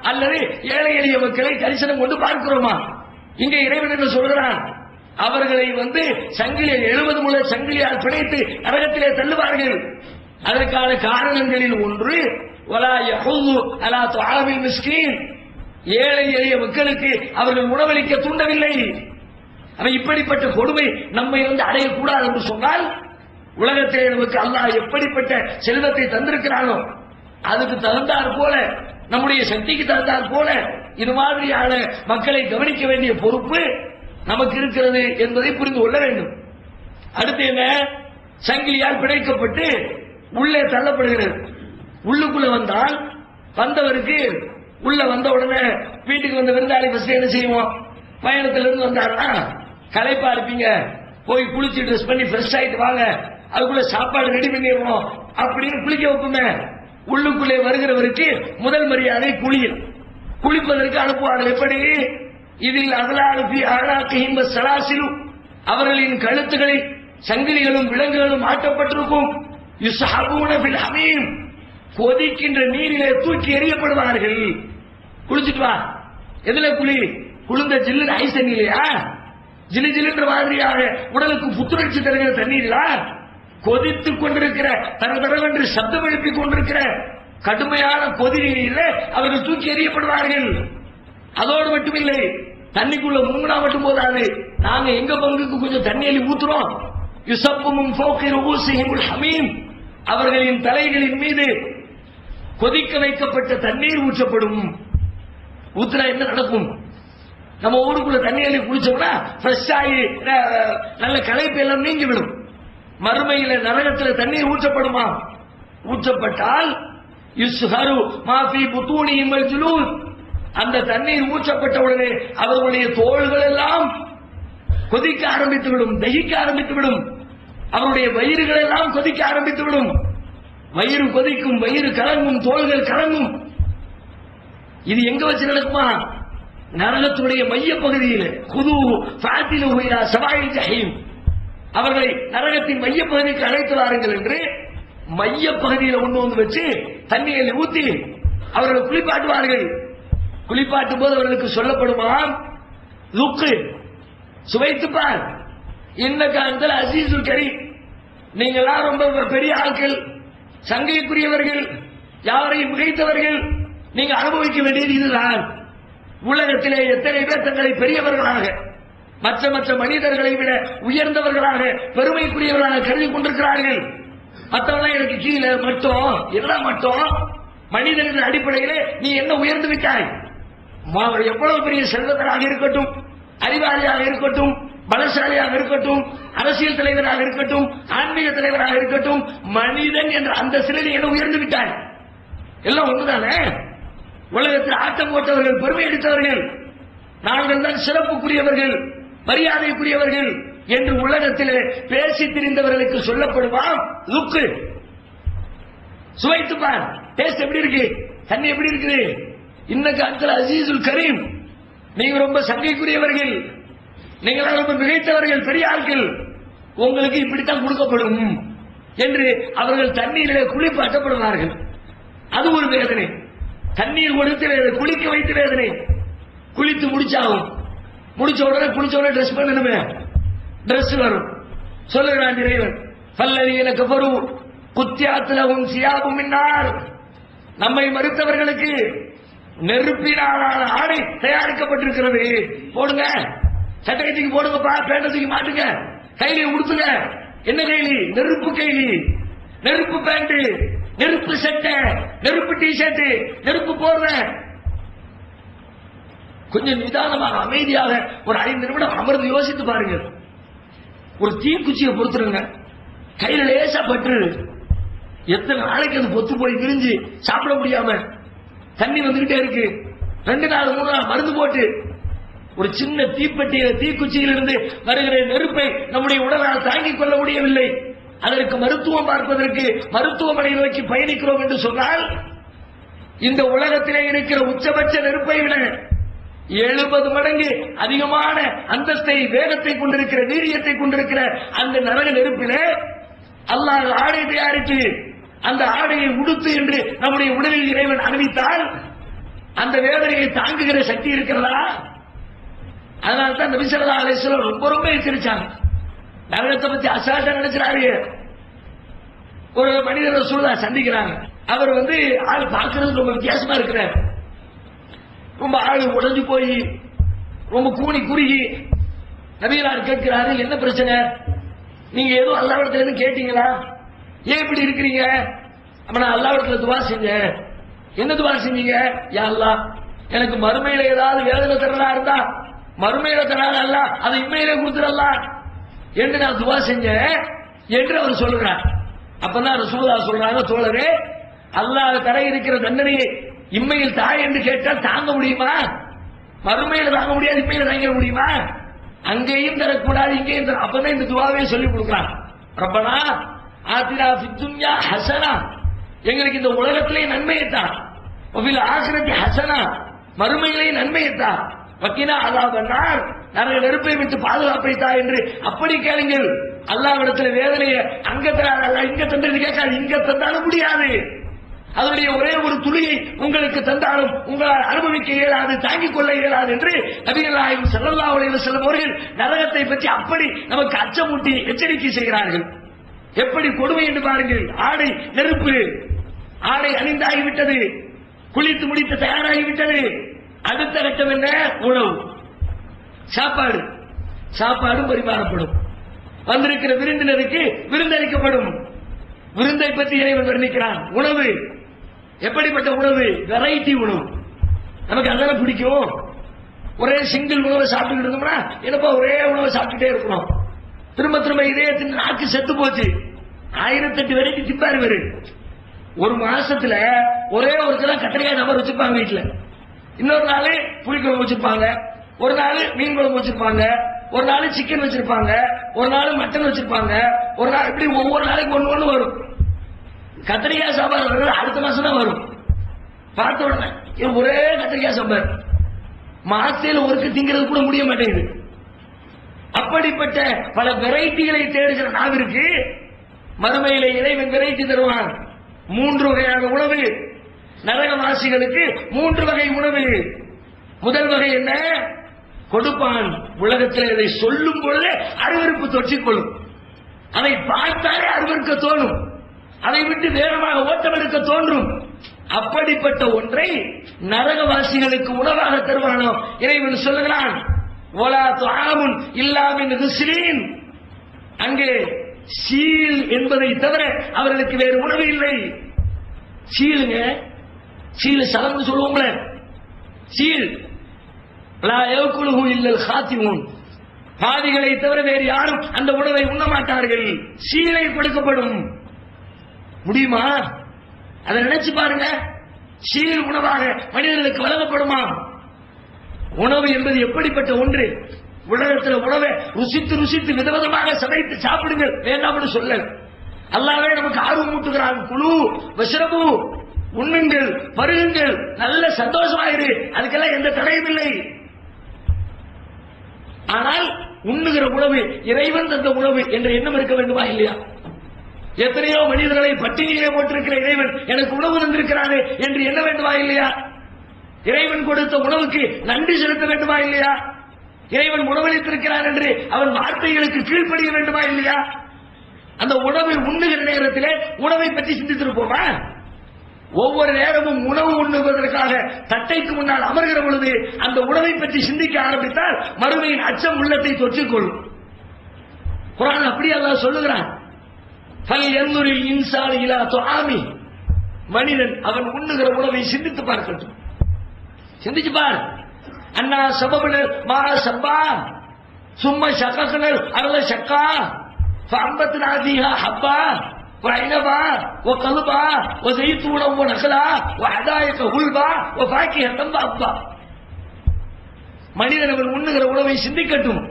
அல்லது ஏழை எளிய மக்களை கரிசனம் கொண்டு பார்க்கிறோமா? இங்க இறைவன் என்ன சொல்கிறான்? அவர்களை வந்து சங்கிலியில் 70 முழ சங்கிலியால் பிணைத்து நரகத்திலே தள்ளுவார்கள். அதற்கான காரணங்களில் ஒன்று வலா யஹுல்லு அலா துஆமில் மிஸ்கீன், ஏழை எளிய மக்களுக்கு அவர்கள் உணவளிக்க தூண்டவில்லை. இப்படிப்பட்ட கொடுமை நம்மை வந்து அடையக்கூடாது என்று சொன்னால், உலகத்திலே நமக்கு அல்லாஹ் எப்படிப்பட்ட செல்வத்தை தந்திருக்கிறானோ அதுக்கு தகுந்தாற் போல, நம்முடைய சக்திக்கு தகுந்தாற் போல இது மாதிரியான மக்களை கவனிக்க வேண்டிய பொறுப்பு நமக்கு இருக்கிறது என்பதை புரிந்து கொள்ள வேண்டும். அடுத்து என்ன? சங்கிலியால் பிணைக்கப்பட்டு உள்ளே தள்ளப்படுகிறது. உள்ளுக்குள்ள வந்தால் வந்தவருக்கு உள்ள வந்த உடனே வீட்டுக்கு வந்த விருந்தாளி ஃபர்ஸ்ட் என்ன செய்வோம்? பயணத்திலிருந்து வந்தாருன்னா களைப்பா இருப்பீங்க, போய் குளிச்சு ட்ரெஸ் பண்ணி ஃப்ரெஷ் ஆயிட்டு வாங்க, அதுக்குள்ள சாப்பாடு ரெடி பண்ணிடுவோம் அப்படின்னு குளிக்க வைப்போமே. உள்ளுக்குள்ளே வருகிறவருக்கு முதல் மரியாதை குளியல், குளிப்பதற்கு அனுப்புவார்கள். எப்படி? இதில் அகலாலுபி ஆளாக்கையும் சலாசிலும் அவர்களின் கழுத்துகளில் சங்கிலிகளும் விலங்குகளும் ஆட்டப்பட்டிருக்கும். யுஸ்ஹபூன பில் ஹமீம் கொதிக்கின்ற நீரிலே தூக்கி எறியப்படுவார்கள். குளிச்சுட்டு வா. எதுல குளி? குளிர்ந்த ஜில்லு ஐஸ் தண்ணியிலையா? ஜிலு ஜிலுன்ற மாதிரியாக உடலுக்கு புத்துணர்ச்சி தருகிற தண்ணீர்களா? கொதித்துக் கொண்டிருக்கிற தரதரவென்று சப்தம் எழுப்பிக் கொண்டிருக்கிற கடுமையான கொதிரிகளில் அவர்கள் தூக்கி எறியப்படுவார்கள். அதோடு மட்டுமில்லை, தண்ணிக்குள்ள முங்குனா மட்டும் போதாது, நாங்க எங்க பங்குக்கு கொஞ்சம் தண்ணி அள்ளி ஊத்துறோம். யுசப்புமும் ஃபௌகி ரூஸிஹிமுல் ஹமீம் அவர்களின் தலைகளின் மீது கொதிக்க வைக்கப்பட்ட தண்ணீர் ஊற்றப்படும். ஊத்துனா என்ன நடக்கும்? நம்ம ஊருக்குள்ள தண்ணி அள்ளி குளிச்சோம்னா ஃப்ரெஷ் ஆகி நல்ல களைப்பு எல்லாம் நீங்கி விடும். மறுமையில நரகத்தில் தண்ணீர் ஊற்றப்படுமா? ஊற்றப்பட்டால் யுஸ்ஹரு மாஃபி புத்தூனிஹிம் வல் ஜுலூத் அந்த தண்ணீர் ஊற்றப்பட்டவுடனே அவர்களுடைய தோள்கள் எல்லாம் கொதிக்க ஆரம்பித்துவிடும், தகிக்க ஆரம்பித்துவிடும். அவருடைய வயிறுகள் எல்லாம் கொதிக்க ஆரம்பித்துவிடும். வயிறு கொதிக்கும், வயிறு கலங்கும், தோள்கள் கலங்கும். இது எங்க வச்சு நடக்குமா? நரகத்துடைய மைய பகுதியில் குது ஃபாத்திலு இலா சவாயில் ஜஹீம் அவர்களை நரகத்தின் மைய பகுதிக்கு அழைத்து வாருங்கள் என்று மைய பகுதியில் ஒன்று வந்து வச்சு தண்ணியை ஊத்தி அவர்களை குளிப்பாட்டுவார்கள். குளிப்பாட்டும் போது அவர்களுக்கு சொல்லப்படுமா, லுக்கு சுவைத்துப்பார், இன்னக அந்தல் அசீசுல் கரீம் நீங்களாம் ரொம்ப பெரிய ஆட்கள், சங்கைக்குரியவர்கள், யாரையும் மிகைத்தவர்கள், நீங்க அனுபவிக்க வேண்டியது இதுதான். உலகத்திலே எத்தனை பேர் தங்களை பெரியவர்களாக மற்ற மற்ற மனிதர்களை விட உயர்ந்தவர்களாக பெருமைக்குரியவர்களாக கருதி கொண்டிருக்கிறார்கள். மற்றவர்கள் எனக்கு கீழே மட்டும் எல்லாம் மட்டும் மனிதனின் அடிப்படையிலே நீ என்ன உயர்ந்து விட்டாய்? எவ்வளவு பெரிய செல்வந்தராக இருக்கட்டும், அறிவாளியாக இருக்கட்டும், பலசாலியாக இருக்கட்டும், அரசியல் தலைவராக இருக்கட்டும், ஆன்மீக தலைவராக இருக்கட்டும், மனிதன் என்ற அந்த சிலையை என்ன உயர்ந்து விட்டாய்? எல்லாம் ஒன்றுதானே. உலகத்தில் ஆட்டம் போட்டவர்கள், பெருமை அடித்தவர்கள், நாங்கள் தான் சிறப்புக்குரியவர்கள், மரியாதைக்குரியவர்கள் என்று உலகத்திலே பேசி திரிந்தவர்களுக்கு சொல்லப்படுவான் லுக்கு சுவைத்துப்பார். டேஸ்ட் எப்படி இருக்கு? தண்ணி எப்படி இருக்குது? இன்னக்கு அந்தல் அசீசுல் கரீம் நீங்க ரொம்ப சங்கைக்குரியவர்கள், நீங்களாம் ரொம்ப மிகைத்தவர்கள், பெரிய ஆட்கள், உங்களுக்கு இப்படித்தான் கொடுக்கப்படும் என்று அவர்கள் தண்ணீரிலே குளிப்பாட்டப்படுவார்கள். அது ஒரு வேதனை. தண்ணீர் கொடுத்து குளிக்க வைத்து வேதனை. குளித்து முடிச்சாகும், முடிச்ச உடனே ட்ரெஸ் பண்ணணுமே, ட்ரெஸ் வரும். சொல்லுகிறான் இறைவன், பல்லவீன கஃபரு குத்தியாத்துலஹும் சியாபும் மின்னார் நம்மை மறுத்தவர்களுக்கு நெருப்பினாலான ஆடை தயாரிக்கப்பட்டிருக்கிறது. போடுங்க, சட்டையத்துக்கு போடுங்கப்பா, பேண்டத்துக்கு மாட்டுங்க, கையில உடுத்துங்க. என்ன கைலி? நெருப்பு கைலி, நெருப்பு பேண்ட், நெருப்பு சட்டை, நெருப்பு டிஷர்ட், நெருப்பு போடுற. கொஞ்சம் நிதானமாக அமைதியாக ஒரு 5 நிமிடம் அமர்ந்து யோசித்து பாருங்க. ஒரு தீக்குச்சியை பொறுத்துருங்க, கையில லேசா பற்று, எத்தனை நாளைக்கு அது பொத்து போய் விரிஞ்சு சாப்பிட முடியாம தண்ணி வந்துகிட்டே இருக்கு. 2 நாள் 3 நாள் மருந்து போட்டு ஒரு சின்ன தீப்பெட்டியில தீக்குச்சியிலிருந்து வருகிற நெருப்பை நம்முடைய உடலால் தாங்கிக் கொள்ள முடியவில்லை. அதற்கு மருத்துவம் பார்ப்பதற்கு மருத்துவமனை நோக்கி பயணிக்கிறோம் என்று சொன்னால், இந்த உலகத்திலே இருக்கிற உச்சபட்ச நெருப்பை விட 70 மடங்கு அதிகமான அந்தஸ்தை, வேகத்தை கொண்டிருக்கிற, வீரியத்தை கொண்டிருக்கிற அந்த நரக நெருப்பிலே அல்லாஹ் ஆடை தயாரித்து அந்த ஆடையை உடுத்து என்று நம்முடைய உடலில் இறைவன் அறிவித்தால் அந்த வேதனையை தாங்குகிற சக்தி இருக்கிறதா? அதனால்தான் நபி ஸல்லல்லாஹு அலைஹி வஸல்லம் ரொம்ப எச்சரிச்சாங்க. நரகத்தை பத்தி அசால்ட்டா நினைச்சாரு. ஒரு மனிதர் ரசூலுல்லாஹ் சந்திக்கிறாங்க. அவர் ஆள் பார்க்கறது ரொம்ப வித்தியாசமா இருக்கிறார். ரொம்ப ஆள் உடைஞ்சு போய் ரொம்ப கூனி குறுகி நபிகளார் கேட்கிறாரு, என்ன பிரச்சனை? நீங்க ஏதோ அல்லாஹ்விடத்துல இருந்து கேட்டீங்களா? ஏன் இப்படி இருக்கிறீங்க? அப்ப நான் அல்லாஹ்விடத்துல துவா செஞ்சேன். என்ன துவா செஞ்சீங்க? யா அல்லாஹ், எனக்கு மறுமையில ஏதாவது வேதனை தரலா இருந்தா மறுமையில தராத அல்லாஹ் அதை இம்மையிலே கொடுத்துடலாம் என்று நான் துவா செஞ்சேன் என்று அவர் சொல்லுகிறார். அப்பதான் ரசூலுல்லாஹ் சொல்றாங்க, தோழரே, அல்லாஹ் தர இருக்கிற தண்டனையை இம்மையில் தாய் என்று கேட்டால் தாங்க முடியுமா? மறுமையில தாங்க முடியாது, இம்மையில தாங்க முடியுமா? அங்கேயும் தரக்கூடாது, இங்கேயும் தர. அப்பதான் இந்த துவாவே சொல்லி கொடுக்கிறான். ரப்பனா ஆத்தினா ஃபித் துன்யா ஹஸனா, எங்களுக்கு இந்த உலகத்திலே நன்மையைத்தான், வஃபில் ஆখিরাতি ஹஸனா, மறுமையிலே நன்மையைத்தான். வக்கீனா அல்லாஹ் நரக நெருப்பை விட்டு பாதுகாப்பை தா என்று அப்படி கேளுங்கள். அல்லாஹ்விடத்துல வேதனையை அங்க தராத இங்க தந்தது கேட்காது. இங்க தந்தாலும் முடியாது. அதனுடைய ஒரே ஒரு துளியை உங்களுக்கு தந்தாலும் உங்களால் அனுபவிக்க இயலாது, தாங்கிக் கொள்ள இயலாது என்று நபிகள் நாயகம் ஸல்லல்லாஹு அலைஹி வஸல்லம் அவர்கள் நரகத்தை பற்றி அப்படி நமக்கு அச்சமூட்டி எச்சரிக்கை செய்கிறார்கள். எப்படி கொடுமை என்று பாருங்கள். ஆடை நெருப்பு, ஆடை அணிந்தாகிவிட்டது, குளித்து முடித்து தயாராகிவிட்டது. அடுத்த கட்டம் என்ன? உணவு, சாப்பாடு. சாப்பாடும் பரிமாறப்படும். வந்திருக்கிற விருந்தினருக்கு விருந்தளிக்கப்படும். விருந்தை பற்றி இறைவன் வர்ணிக்கிறான். உணவு எப்படிப்பட்ட உணவு? வெரைட்டி உணவு. நமக்கு அதெல்லாம் பிடிக்கும். ஒரே சிங்கிள் உணவை சாப்பிட்டு இருந்தோம்னா என்னப்பா ஒரே உணவை சாப்பிட்டுட்டே இருக்கணும். திரும்ப திரும்ப இதே நாக்கு செத்து போச்சு. 1008 வெரைட்டி திப்பாரு வேறு. ஒரு மாசத்துல ஒரே ஒருத்தர் கத்திரிக்காய் நபர் வச்சிருப்பாங்க வீட்டுல. இன்னொரு நாள் புளிக்குழம்பு வச்சிருப்பாங்க, ஒரு நாள் மீன் குழம்பு வச்சிருப்பாங்க, ஒரு நாள் சிக்கன் வச்சிருப்பாங்க, ஒரு நாள் மட்டன் வச்சிருப்பாங்க, ஒரு நாள் இப்படி ஒவ்வொரு நாளைக்கு ஒண்ணு வரும். கத்திரிக்காய் சாம்பார் வர்றது அடுத்த மாசம் தான் வரும். பார்த்த உடனே ஒரே கத்திரிக்காய் சாம்பார் மாசையில ஒருக்கு திங்கிறது கூட முடிய மாட்டேங்குது. அப்படிப்பட்ட பல வெரைட்டிகளை தேடுகிற நாவிற்கு மறுமையிலே இறைவன் வெரைட்டி தருவான். 3 வகையான உணவு. நரகவாசிகளுக்கு 3 வகை உணவு. முதல் வகை என்ன? கொடுப்பான். உலகத்தில் இதை சொல்லும் பொழுதே அருவருப்பு தொற்றிக்கொள்ளும். அதை பார்த்தாலே அருவருக்க தோணும். அதை விட்டு வேகமாக ஓட்டமெடுக்க தோன்றும். அப்படிப்பட்ட ஒன்றை நரகவாசிகளுக்கு உணவாக தருவானோ இறைவன் சொல்லுகிறான். வலா துஆமுன் இல்லா மின் கிஸ்லீன். அங்கே சீல் என்பதை தவிர அவர்களுக்கு வேறு உணவு இல்லை. சீலுங்க, சீல் சலம்னு சொல்லுவோம்ல, சீல். லா யகுலுஹு இல்லல் காத்திமூன். பாதிகளை தவிர வேறு யாரும் அந்த உணவை உண்ண மாட்டார்கள். சீலை கொடுக்கப்படும். முடியுமா? அதை நினைச்சு பாருங்க. சீல் உணவாக மனிதர்களுக்கு வழங்கப்படுமா? உணவு என்பது எப்படிப்பட்ட ஒன்று? உலகத்தில் உணவை ருசித்து ருசித்து விதவிதமாக சமைத்து சாப்பிடுங்கள் வேண்டாம்னு சொல்ல அல்லாஹ்வே நமக்கு ஆர்வம் ஊட்டுகிறான். குழு வஷ்ரபு, உண்ணுங்கள், பருகுங்கள், நல்ல சந்தோஷமாயிரு, அதுக்கெல்லாம் எந்த தடையும் இல்லை. ஆனால் உண்ணுகிற உணவு இறைவன் தந்த உணவு என்ற எண்ணம் இருக்க வேண்டுமா இல்லையா? எத்தனையோ மனிதர்களை பட்டினியிலே போட்டிருக்கிற இறைவன் எனக்கு உணவு தந்திருக்கிறானே என்று எண்ண வேண்டுமா இல்லையா? இறைவன் கொடுத்த உணவுக்கு நன்றி செலுத்த வேண்டுமா இல்லையா? இறைவன் உணவளித்திருக்கிறான் என்று அவன் வார்த்தைகளுக்கு கீழ்ப்படிய வேண்டுமா இல்லையா? அந்த உணவை உண்ணுகிற நேரத்திலே உணவை பற்றி சிந்தித்திருப்போமா? ஒவ்வொரு நேரமும் உணவு உண்ணுவதற்காக தட்டைக்கு முன்னால் அமர்கிற பொழுது அந்த உணவை பற்றி சிந்திக்க ஆரம்பித்தால் மறுமையின் அச்சம் உள்ளத்தை தொற்றிக்கொள்ளும். குர்ஆன் அப்படி அல்லாஹ் சொல்லுகிறான். ஃபல்யன்துரில் இன்சானு இலா துஆமி. மனிதன் அவன் உண்ணுகிற உணவை சிந்தித்து பார்க்கட்டும். சிந்திச்சு பார். அண்ணா சபபுல் மா சப்பா சும்மா ஷககனல் அர்ல ஷக்கா ஃபஅம்பத்னா ஃபீஹா ஹப்பா وعنبا وقلبا وزيتونا ونخلا وحدائق غلبا وفاكهة وأبا. மனிதன் அவன் உண்ணுகிற உணவை சிந்திக்கட்டும்.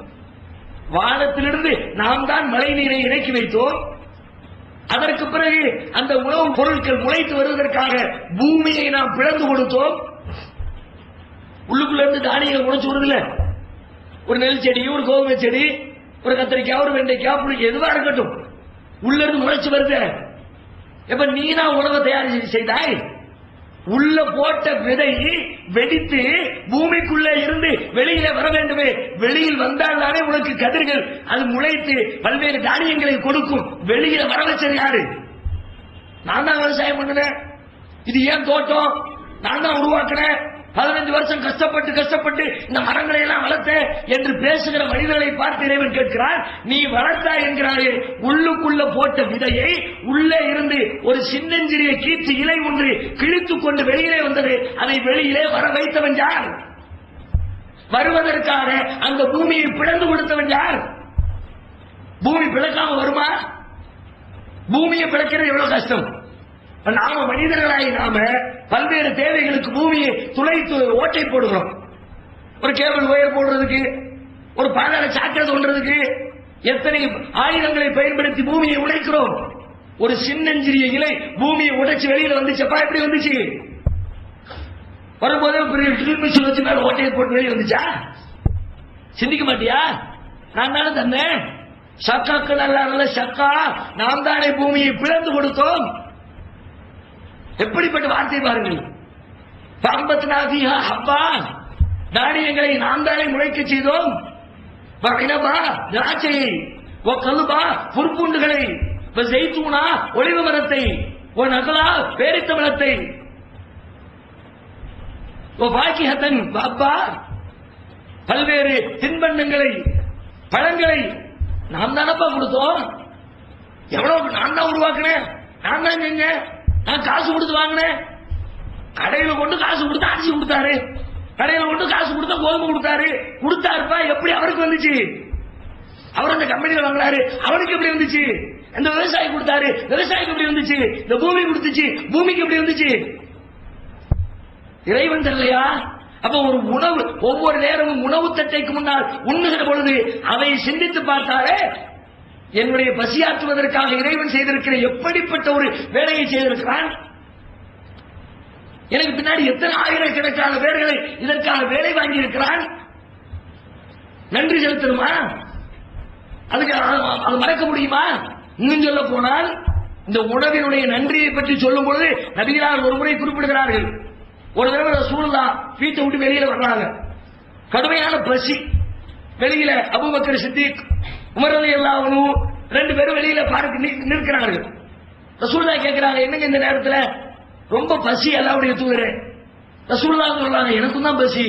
வானத்திலிருந்து நாம் தான் மழை நீரை இறக்கி வைத்தோம். அதற்கு பிறகு அந்த உணவுப் பொருட்கள் முளைத்து வருவதற்காக பூமியை நாம் பிளந்து கொடுத்தோம். உள்ளுக்குள்ள இருந்து தானியங்கள் முளைச்சு வருதுல, ஒரு நெல் செடி, ஒரு கோதுமை செடி, ஒரு கத்திரிக்காய், ஒரு வெண்டைக்காய், புளிக்காய், எதுவா இருக்கட்டும், உள்ள இருந்து முளைச்சு வருது. எப்ப நீனா உணவை தயார் செய்தாய்? உள்ள போட்ட விதை வெடித்து பூமிக்குள்ளே இருந்து வெளியில வர வேண்டுமே. வெளியில் வந்தால் தானே உனக்கு கதிர்கள் அது முளைத்து பல்வேறு தானியங்களை கொடுக்கும். வெளியில வர வச்சது யாரு? நான் தான் விவசாயம் பண்ணுனேன். இது ஏன் தோட்டம் நான் தான் உருவாக்குனேன். 15 வருஷம் கஷ்டப்பட்டு இந்த மரங்களை எல்லாம் வளர்த்த என்று பேசுகிற மனிதர்களை பார்த்து இறைவன் கேட்கிறார், நீ வளர்த்தா என்கிறாயே, உள்ளுக்குள்ள போட்ட விதையை உள்ளே இருந்து ஒரு சின்னஞ்சிறிய கீற்று இலை ஒன்று கிழித்துக் கொண்டு வெளியிலே வந்தது. அதை வெளியிலே வர வைத்தவன் யார்? வருவதற்காக அந்த பூமியை பிளந்து கொடுத்தவன் யார்? பூமி பிளக்காம வருமா? பூமியை பிளக்கிறது எவ்வளவு கஷ்டம். நாம மனிதர்களாகி நாம பல்வேறு தேவைகளுக்கு பூமியை துளைத்து ஓட்டை போடுகிறோம். ஒரு கேபிள் ஒயர் போடுறதுக்கு, ஒரு பாதாள சாக்கடை தோன்றதுக்கு எத்தனை ஆயுதங்களை பயன்படுத்தி பூமியை உடைக்கிறோம். ஒரு சின்னஞ்சிறிய இலை பூமியை உடைச்சு வெளியில வந்துச்சப்பா, எப்படி வந்துச்சு? வரும்போதே பெரிய ட்ரில் மிஷின் வச்சு மேல ஓட்டையை போட்டு வெளியே வந்துச்சா? சிந்திக்க மாட்டியா? நான் தானே தந்தேன். சக்காக்கள் அல்ல சக்கா, நாம் தானே பூமியை பிளந்து கொடுத்தோம். எப்படிப்பட்ட வார்த்தை பாருங்கள். ஹப்பா, தானியங்களை நாம் தானே முளைக்க செய்தோம். திராட்சையை, கல்பா புற்பூண்டுகளை, ஜெய்தூனா ஒளிவு மரத்தை, நகலா பேரித்த மரத்தை, வாக்கிஹத்தன் அப்பா பல்வேறு தின்பண்டங்களை பழங்களை நாம் தானப்பா கொடுத்தோம். எவ்வளவு நான் தான் உருவாக்குனேன், நான் தான் செஞ்சேன், நான் காசு கொடுத்து வாங்கினேன். கடையில கொண்டு காசு கொடுத்தா அரிசி கொடுத்தாரு, கடையில கொண்டு காசு கொடுத்தா கோதுமை கொடுத்தாரு. கொடுத்தாருப்பா, எப்படி அவருக்கு வந்துச்சு? அவர் அந்த கம்பெனியில வாங்கினாரு, அவனுக்கு எப்படி வந்துச்சு? இந்த விவசாயி கொடுத்தாரு, விவசாயிக்கு எப்படி வந்துச்சு? இந்த பூமி கொடுத்துச்சு, பூமிக்கு எப்படி வந்துச்சு? இறைவன் தெரியலையா? அப்ப ஒரு உணவு, ஒவ்வொரு நேரமும் உணவு தட்டைக்கு முன்னால் உண்ணுகிற பொழுது அதை சிந்தித்து பார்த்தாலே என்னுடைய பசியாற்றுவதற்காக இறைவன் செய்திருக்கிற எப்படிப்பட்ட ஒரு வேலையை செய்திருக்கிறான். எனக்கு பின்னாடி எத்தனை ஆயிரக்கணக்கான பேர்களை இதற்கான வேலை வாங்கி இருக்கிறான். நன்றி செலுத்தணுமா? அதுக்கு அது மறக்க முடியுமா? இன்னும் சொல்ல போனால் இந்த உணவினுடைய நன்றியை பற்றி சொல்லும் பொழுது நபிகளார் ஒரு முறை குறிப்பிடுகிறார்கள். ஒரு தடவை ரசூலுல்லாஹ் வீட்டை விட்டு வெளியில வர்றாங்க, கடுமையான பசி. வெளியில அபூபக்கர் சித்திக், உமர் ரலியல்லாஹு அன்ஹு ரெண்டு பேரும் வெளியில பார்க்க நிற்கிறார்கள். ரசூலுல்லாஹ் கேட்கிறாங்க, என்னங்க இந்த நேரத்துல? ரொம்ப பசி அல்லாஹ்வுடைய தூதரே. ரசூலுல்லாஹ் சொல்றாங்க, எனக்கும் தான் பசி,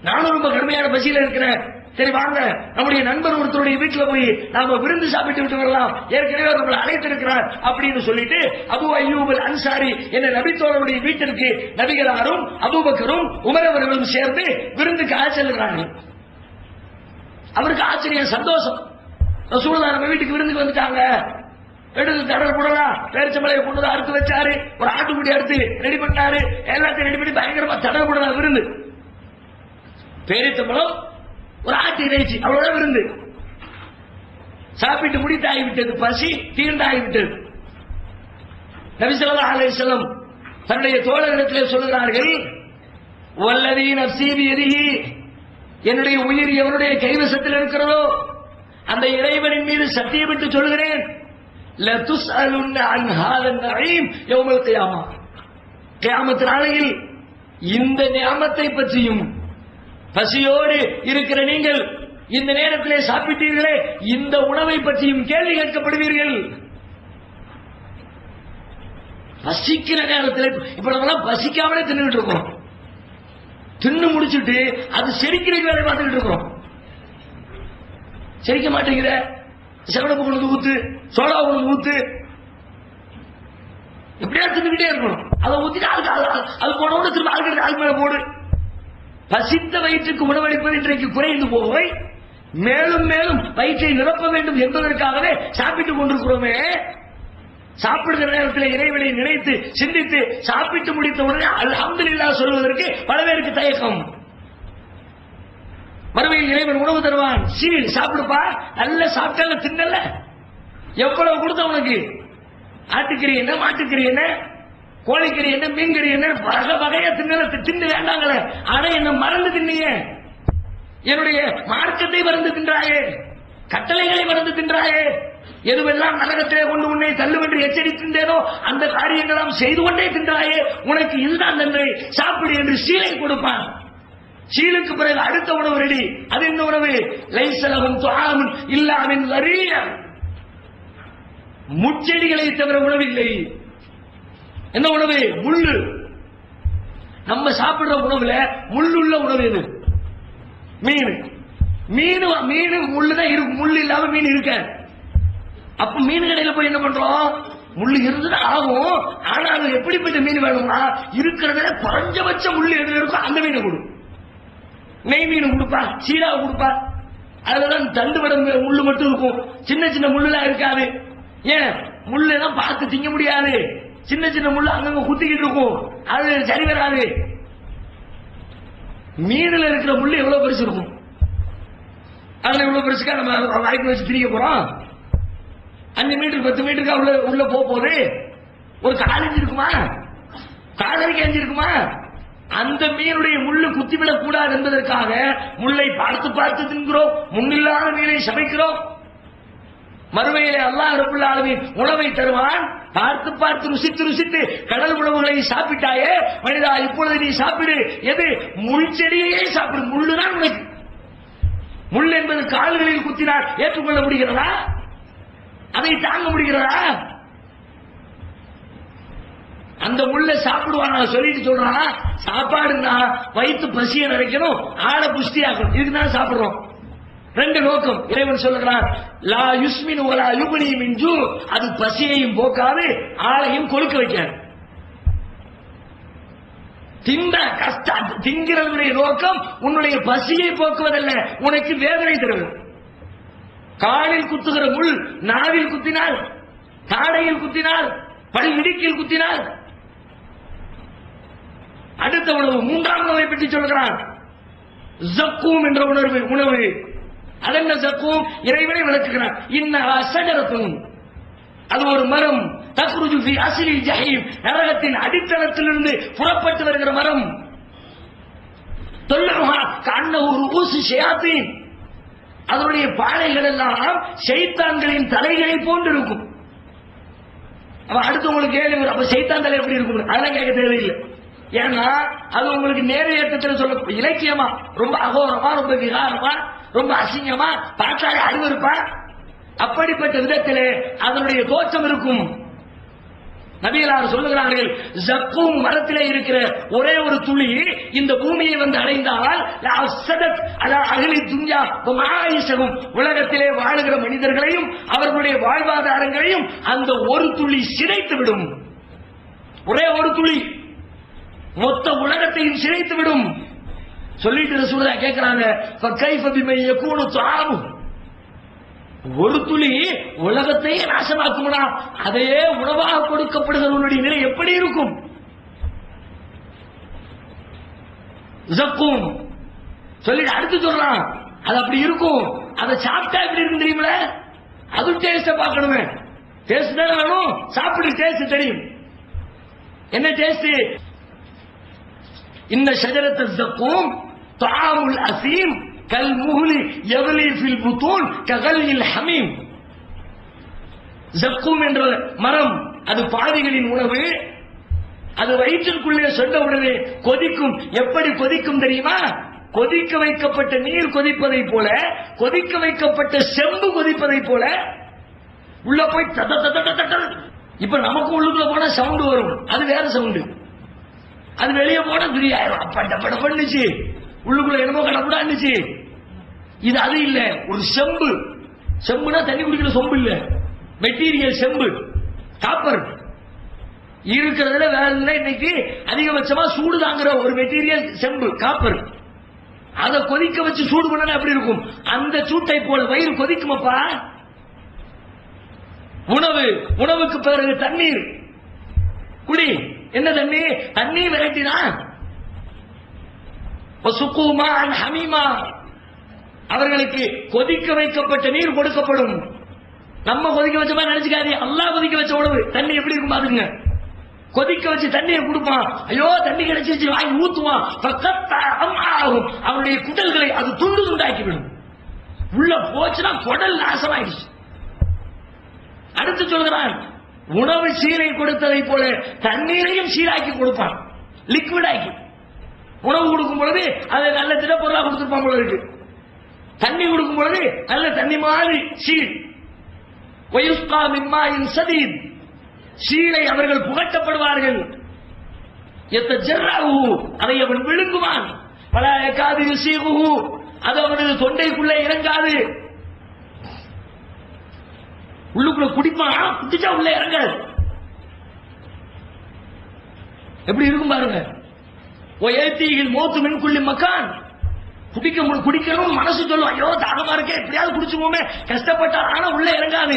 நானும் ரொம்ப கடுமையான பசியில இருக்கிறேன். சரி வாங்க, நம்முடைய நண்பர் ஒருத்தருடைய வீட்டுல போய் நாம விருந்து சாப்பிட்டு விட்டு வரலாம், ஏற்கனவே நம்மளை அழைத்திருக்கிறார் அப்படின்னு சொல்லிட்டு அபு அய்யூப் அல் அன்சாரி என்ற நபித்தோழருடைய வீட்டிற்கு நபிகளாரும் அபூபக்கரும் உமர் அவர்களும் சேர்ந்து விருந்துக்கு செல்கிறார்கள். அவருக்கு ஆச்சரியம், சந்தோஷம். ரசூலுல்லாஹ் நம்ம வீட்டுக்கு விருந்துக்கு வந்துட்டாங்க. எடுத்து தடல் போடலாம், பேரிச்சம்பளையை கொண்டு அறுத்து வச்சாரு, ஒரு ஆட்டுக்குடி அறுத்து ரெடி பண்ணாரு, எல்லாத்தையும் ரெடி பண்ணி பயங்கரமா தடல் போடலாம் விருந்து. பேரிச்சம்பளம், ஒரு ஆட்டு இறைச்சி, அவ்வளவுதான் விருந்து. சாப்பிட்டு முடித்தாகிவிட்டது, பசி தீர்ந்தாகிவிட்டது. நபி ஸல்லல்லாஹு அலைஹி வஸல்லம் தன்னுடைய தோழர்களிடத்தில் சொல்கிறார்கள், வல்லதீ நஃப்ஸீ பியதிஹி, என்னுடைய உயிர் எவருடைய கைவசத்தில் இருக்கிறதோ அந்த இறைவனின் மீது சத்தியமிட்டு சொல்கிறேன், லதுஸ்அலுன்ன அன் ஹாதன் நஈம் யௌமல் கியாமா, கியாமத் நாளையில் இந்த நியாமத்தை பற்றியும், பசியோடு இருக்கிற நீங்கள் இந்த நேரத்திலே சாப்பிட்டீர்களே இந்த உணவை பற்றியும் கேள்வி கேட்கப்படுவீர்கள். பசிக்கிற நேரத்தில் இப்ப நம்ம பசிக்காமலே தின்னுட்டு இருக்கோம். தின்னு முடிச்சுட்டு அது செரிக்கிறதுக்கு வேலை பார்த்துக்கிட்டு இருக்கிறோம். செரிக்க மாட்டேங்கிற, செவனப்பு கொண்டு ஊத்து, சோடா கொண்டு ஊத்து, எப்படியா தின்னுக்கிட்டே இருக்கணும். அதை ஊத்திட்டு அது போனோட திரும்ப ஆள் மேல போடு. பசித்த வயிற்றுக்கு உணவளிப்பது இன்றைக்கு குறைந்து போய் மேலும் மேலும் வயிற்றை நிரப்ப வேண்டும் என்பதற்காகவே சாப்பிட்டுக் கொண்டிருக்கிறோமே. சாப்பிடுகிற நேரத்தில் இறைவனை நினைத்து சிந்தித்து சாப்பிட்டு முடித்த உடனே அல்ஹம்துலில்லாஹ் சொல்வதற்கு பல பேருக்கு தயக்கம். மறுமையில் இறைவன் உணவு தருவான், சீல் சாப்பிடுப்பா, நல்ல சாப்பிட்டல தின்னல, எவ்வளவு கொடுத்த உனக்கு, ஆட்டுக்கறி என்ன, மாட்டுக்கறி என்ன, கோழிக்கறி என்ன, மீன்கறி என்ன, வகை வகையா தின்னல, தின்னு வேண்டாங்களே, ஆனா என்ன மறந்து தின்னீங்க, என்னுடைய மார்க்கத்தை மறந்து தின்றாயே, கட்டளைகளை மறந்து தின்றாயே, எதுவெல்லாம் நரகத்திலே கொண்டு உன்னை தள்ளும் என்று எச்சரித்திருந்தேனோ அந்த காரியங்களாம் செய்து கொண்டே தின்றாயே, உனக்கு இதுதான் நன்மை, சாப்பிடு என்று சீலை கொடுப்பான். சீலுக்கு பிறகு அடுத்த உணவு ரெடி. அது இந்த உணவு, லைஸலஹும் துஆமுன் இல்லா மின் லரீய, முச்செடிகளை தவிர உணவில்லை. என்ன உணவு? முள்ளு. நம்ம சாப்பிடுற உணவுல முள்ளுள்ள உணவு எது? மீன். மீன் முள்ளுதான் இருக்கும், முள்ளு இல்லாம மீன் இருக்க. அப்ப மீன் கடையில போய் என்ன பண்றோம்? முள்ளு இருந்துதான் ஆகும். ஆனா அது எப்படிப்பட்ட மீன் வேணும்னா இருக்கிறதுல குறைஞ்சபட்ச முள்ளு எது இருக்கோ அந்த மீனை கொடு. நெய் மீன் கொடுப்பா, சீராவை கொடுப்பா, அதுலதான் தண்டு வடம் முள்ளு மட்டும் இருக்கும், சின்ன சின்ன முள்ளுலாம் இருக்காது. ஏன்? முள்ளெல்லாம் பார்த்து திங்க முடியாது, சின்ன சின்ன முள்ளு அங்கங்க குத்திக்கிட்டு இருக்கும், அது சரி வராது. மீன்ல இருக்கிற முள்ளு எவ்வளவு பெருசு இருக்கும், அதுல எவ்வளவு பெருசுக்கா நம்ம வாய்க்கு வச்சு திரிக்க போறோம்? 5 மீட்டர் 10 மீட்டருக்கா உள்ள போகுது. ஒரு காலஞ்சி இருக்குமா? காலரிக்கு அஞ்சு இருக்குமா? அந்த மீனுடைய முள்ளு குத்திவிடக் கூடாது என்பதற்காக முள்ளை பார்த்து பார்த்து தின்கிறோம், முன்னில்லாத மீனை சமைக்கிறோம். மறுமையிலே அல்லாஹ் ரப்பல் ஆலமீன் உணவை தருவான். பார்த்து பார்த்து ருசித்து ருசித்து கடல் உணவுகளை சாப்பிட்டாயே மனிதா, இப்பொழுது நீ சாப்பிடு. எது? முள் செடியே சாப்பிடு. முள்ளுதான் உனக்கு. முள் என்பது கால்களில் குத்தினால் ஏற்றுக்கொள்ள முடிகிறதா? அதை தாங்க முடிகிறதா? அந்த முள்ளை சாப்பிடுவான். சொல்லிட்டு சொல்றான், சாப்பாடுன்னா வயிற்று பசியை நிறைக்கணும், ஆளை புஷ்டியாக்கணும். இதுக்குதான் சாப்பிடுறோம். ரெண்டு நோக்கம். இறைவன் சொல்லுகிறான், லா யுஸ்மின் வலா யுக்னி மின் ஜூ. அது பசியையும் போக்காது, ஆளையும் கொழுக்க வைக்காது. திங்கிறதுடைய நோக்கம் உன்னுடைய பசியை போக்குவதல்ல, உனக்கு வேதனை தருவது. காலில் குத்துகிற முள் நாவில் குத்தினால், தாடையில் குத்தினால், பல் இடுக்கில் குத்தினால். அடுத்த உணவு, மூன்றாம் உணவை பற்றி சொல்கிறான். ஜக்கூம் என்ற உணவு. அதென்ன ஜக்கூம்? இறைவனை விளக்குகிறான். இன்னஹா ஷஜரத்துன், அது ஒரு மரம். தக்ருஜு ஃபீ அஸ்லில் ஜஹீம், நரகத்தின் அடித்தளத்திலிருந்து புறப்பட்டு வருகிற மரம். தொல்லுஹா கஅன்னஹு ரூஉஸ் ஷயாத்தீன், அதனுடைய பாளைகள் எல்லாம் ஷைத்தான்களின் தலைகளை போன்று இருக்கும். அடுத்து உங்களுக்கு கேள்வி, அப்ப ஷைத்தான் தலை எப்படி இருக்கும்? அதெல்லாம் கேட்க தேவையில்லை. ஏன்னா அது உங்களுக்கு நேரேற்றத்தில் சொல்ல, இலக்கியமா ரொம்ப அகோரமா, ரொம்ப விகாரமா, ரொம்ப அசிங்கமா, பார்த்தாலே அருவருப்பா, அப்படிப்பட்ட விதத்திலே அதனுடைய தோற்றம் இருக்கும். நபிகளார் சொல்லுகிறார்கள், ஜக்கூம் மரத்திலே இருக்கிற ஒரே ஒரு துளி இந்த பூமியை வந்து அடைந்தால் அகலி துன்யா மாயிஷகும், உலகத்திலே வாழுகிற மனிதர்களையும் அவர்களுடைய வாழ்வாதாரங்களையும் அந்த ஒரு துளி சிதைத்து விடும். ஒரே ஒரு துளி மொத்த உலகத்தையும் சிதைத்து விடும். சொல்லிட்டு ரசூலுல்லாஹ் கேட்கிறாங்க, ஃபகைஃப பிமை யகூனு துஆமு, ஒரு துளி உலகத்தையே நாசமாக்கும்னா அதையே உணவாக கொடுக்கப்படுகிறவனுடைய நிலை எப்படி இருக்கும்? ஜக்கூம் சொல்லிட்டு அடுத்து சொல்றான், அது அப்படி இருக்கும். அதை சாப்பிட்டா எப்படி இருக்கும் தெரியுமில? அது டேஸ்ட பார்க்கணுமே. டேஸ்ட் தானே வேணும், சாப்பிடு, டேஸ்ட் தெரியும். என்ன டேஸ்ட்? இன்ன ஷஜரத் ஜக்கூம் துஆமுல் அஸீம் கல் முஹ்லி யக்லி ஃபில் புத்தூன் ககல்யில் ஹமீம். ஜக்கூம் என்ற மரம் அது பாவிகளின் உணவு. அது வயிற்றிற்குள்ளே சென்ற உடனே கொதிக்கும். எப்படி கொதிக்கும் தெரியுமா? கொதிக்க வைக்கப்பட்ட நீர் கொதிப்பதை போல, கொதிக்க வைக்கப்பட்ட செம்பு கொதிப்பதை போல உள்ள போய் தத தத தத. இப்ப நமக்கு உள்ளுக்குள்ள போனா சவுண்ட் வரும், அது வேற சவுண்டு. அது வெளியே போனா பிரியாயிரம். அப்ப பண்ணுச்சு, உள்ளுக்குள்ள என்னமோ கடப்படாச்சு. இது அது இல்ல, ஒரு செம்பு. செம்புனா தண்ணி குடிக்கிற சொம்பு இல்ல, மெட்டீரியல் செம்பு, காப்பர். இருக்கிறதுல வேற இன்னைக்கு அதிகபட்சமா சூடு தாங்குற ஒரு மெட்டீரியல் செம்பு, காப்பர். அதை கொதிக்க வச்சு சூடு பண்ணா எப்படி இருக்கும்? அந்த சூட்டை போல வயிறு கொதிக்குமப்பா. உணவு, உணவுக்கு பிறகு தண்ணீர் குடி. என்ன தண்ணி? தண்ணீர் வெரைட்டி தான். அவர்களுக்கு கொதிக்க வைக்கப்பட்ட நீர் கொடுக்கப்படும். நம்ம கொதிக்க வச்ச மாதிரி நினைச்சுக்காதே, அல்லாஹ் கொதிக்க வச்ச உணவு. தண்ணி எப்படி இருக்கும் பாருங்க. கொதிக்க வச்சு தண்ணியை கொடுப்பான். ஐயோ தண்ணி கிடைச்சிருச்சு வாங்கி ஊத்துவான். ஆகும் அவனுடைய குடல்களை அது துண்டு துண்டாக்கிவிடும். உள்ள போச்சுன்னா குடல் நாசமாயிடுச்சு. அடுத்து சொல்கிறான், உணவு சீரை கொடுத்ததை போல தண்ணீரையும் சீராக்கி கொடுப்பான், லிக்விட் ஆக்கி. உணவு கொடுக்கும் பொழுது அதை நல்ல திடப்பொருளா கொடுத்திருப்பான் போல இருக்கு. தண்ணி கொடுக்கும் பொழுது நல்ல தண்ணி மாதிரி சீர். சதீத், சீரை அவர்கள் புகட்டப்படுவார்கள். அதை அவன் விழுங்குவான். பல எக்காது சீகு, அது அவனது தொண்டைக்குள்ளே இறங்காது. உள்ளுக்குள்ள குடிப்பான், குடிச்சா உள்ள இறங்காது. எப்படி இருக்கும் பாருங்க. மோத்து மின்குள்ளி மக்கான், குடிக்கணும் மனசு சொல்லும், ஐயோ தாகமா இருக்கே எப்படியாவது குடிச்சுவோமே, கஷ்டப்பட்டா. ஆனா உள்ள இறங்காது.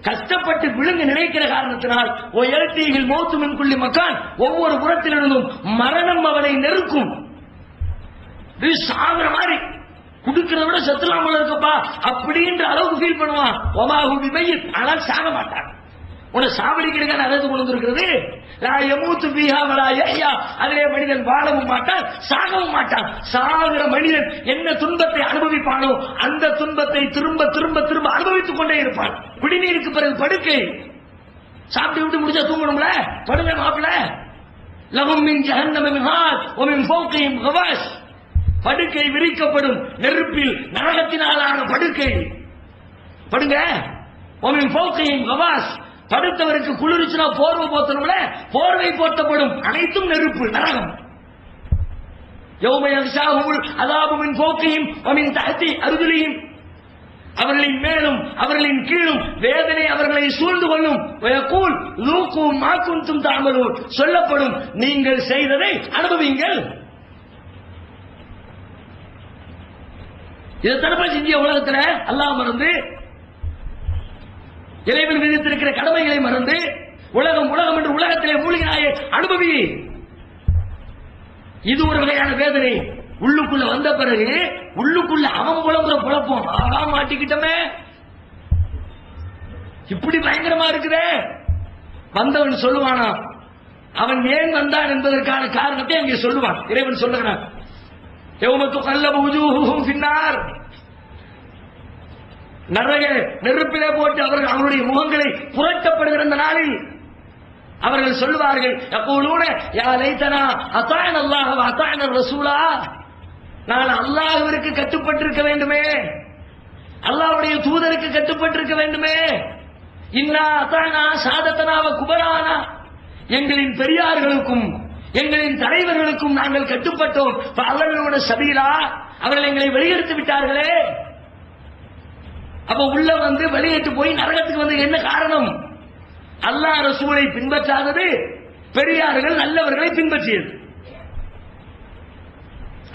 கஷ்டப்பட்டு விழுங்க நினைக்கிற காரணத்தினால் மோத்து மின்குள்ளி மக்கான், ஒவ்வொரு புறத்திலிருந்தும் மரணம் அவனை நெருக்கும். சாகுற மாதிரி, குடுக்கிறத விட செத்துலாமல் இருக்கப்பா அப்படின்ற அளவுக்கு ஃபீல் பண்ணுவான். ஆனால் சாக மாட்டான். உன்னை சாவடிக்கிறதுக்கான நரகத்தை கொண்டு வந்திருக்கிறது. லா யமூத்து ஃபீஹா வலா யஹ்யா, அதிலே மனிதன் வாழவும் மாட்டான் சாகவும் மாட்டான். சாகிற மனிதன் என்ன துன்பத்தை அனுபவிப்பானோ அந்த துன்பத்தை திரும்ப திரும்ப திரும்ப அனுபவித்துக் கொண்டே இருப்பான். குடிநீருக்கு பிறகு படுக்கை, சாப்பிட்டு விட்டு முடிச்சா தூங்கணும்ல, படுங்க மாப்பிள. லஹும் மின் ஜஹன்னம மிஹாத் வ மின் ஃபௌகிஹிம் கவாஷ், படுக்கை விரிக்கப்படும் நெருப்பில் நரகத்தினாலான படுக்கை, படுங்க. வ மின் ஃபௌகிஹிம் கவாஷ், படுத்தவருக்கு குளிர்ச்சுனா போர்வை போத்தணும்ல, போர்வை போட்டப்படும் அனைத்தும் நெருப்பு நரகம். யௌம யக்ஷாஹுல் அஸாபு மின் ஃபௌகிஹிம் வ மின் தஹ்தி அர்ஜுலிஹிம், அவர்களின் மேலும் அவர்களின் கீழும் வேதனை அவர்களை சூழ்ந்து கொள்ளும். வயகூல் லூகு மா குன்தும் தஅமலூன், சொல்லப்படும் நீங்கள் செய்ததை அனுபவியுங்கள். இதை தரப்பா செஞ்ச உலகத்துல அல்லாஹ் மறந்து, இறைவன் விதித்திருக்கிற கடமைகளை மறந்து உலகம் உலகம் என்று உலகத்திலே மூழ்கினாயே, அனுபவி. இது ஒரு வகையான வேதனை. உள்ளுக்குள்ள வந்த பிறகு உள்ளுக்குள்ள அவன் புலம்புற குழப்பம், ஆகா மாட்டிக்கிட்டமே, இப்படி பயங்கரமா இருக்குதே. வந்தவன் சொல்லுவானா, அவன் ஏன் வந்தான் என்பதற்கான காரணத்தை அங்கே சொல்லுவான். இறைவன் சொல்லுகிறான், யௌம துகல்லபு வஜூஹுஹும் ஃபின்னார், நரக நெருப்பிலே போட்டு அவர்கள் அவருடைய முகங்களை புரட்டப்படுகிற அந்த நாளில் அவர்கள் சொல்லுவார்கள், யகூலூன யா லைதனா அதாஅன அல்லாஹ் வ அதாஅன ரசூலா, நான் அல்லாஹ்விற்கு கட்டுப்பட்டிருக்க வேண்டுமே, அல்லாஹ்வுடைய தூதருக்கு கட்டுப்பட்டிருக்க வேண்டுமே. இன்னா அதானா சாதத்தனா வ குபரானா, எங்களின் பெரியார்களுக்கும் எங்களின் தலைவர்களுக்கும் நாங்கள் கட்டுப்பட்டோம். அவர்களோட சபீலா, அவர்கள் எங்களை வெளியெடுத்து விட்டார்களே. அப்ப உள்ள வந்து வெளியேட்டு போய் நரகத்துக்கு வந்து என்ன காரணம்? அல்லாஹ் ரசூலை பின்பற்றாதது, பெரியார்கள் நல்லவர்களை பின்பற்றியது.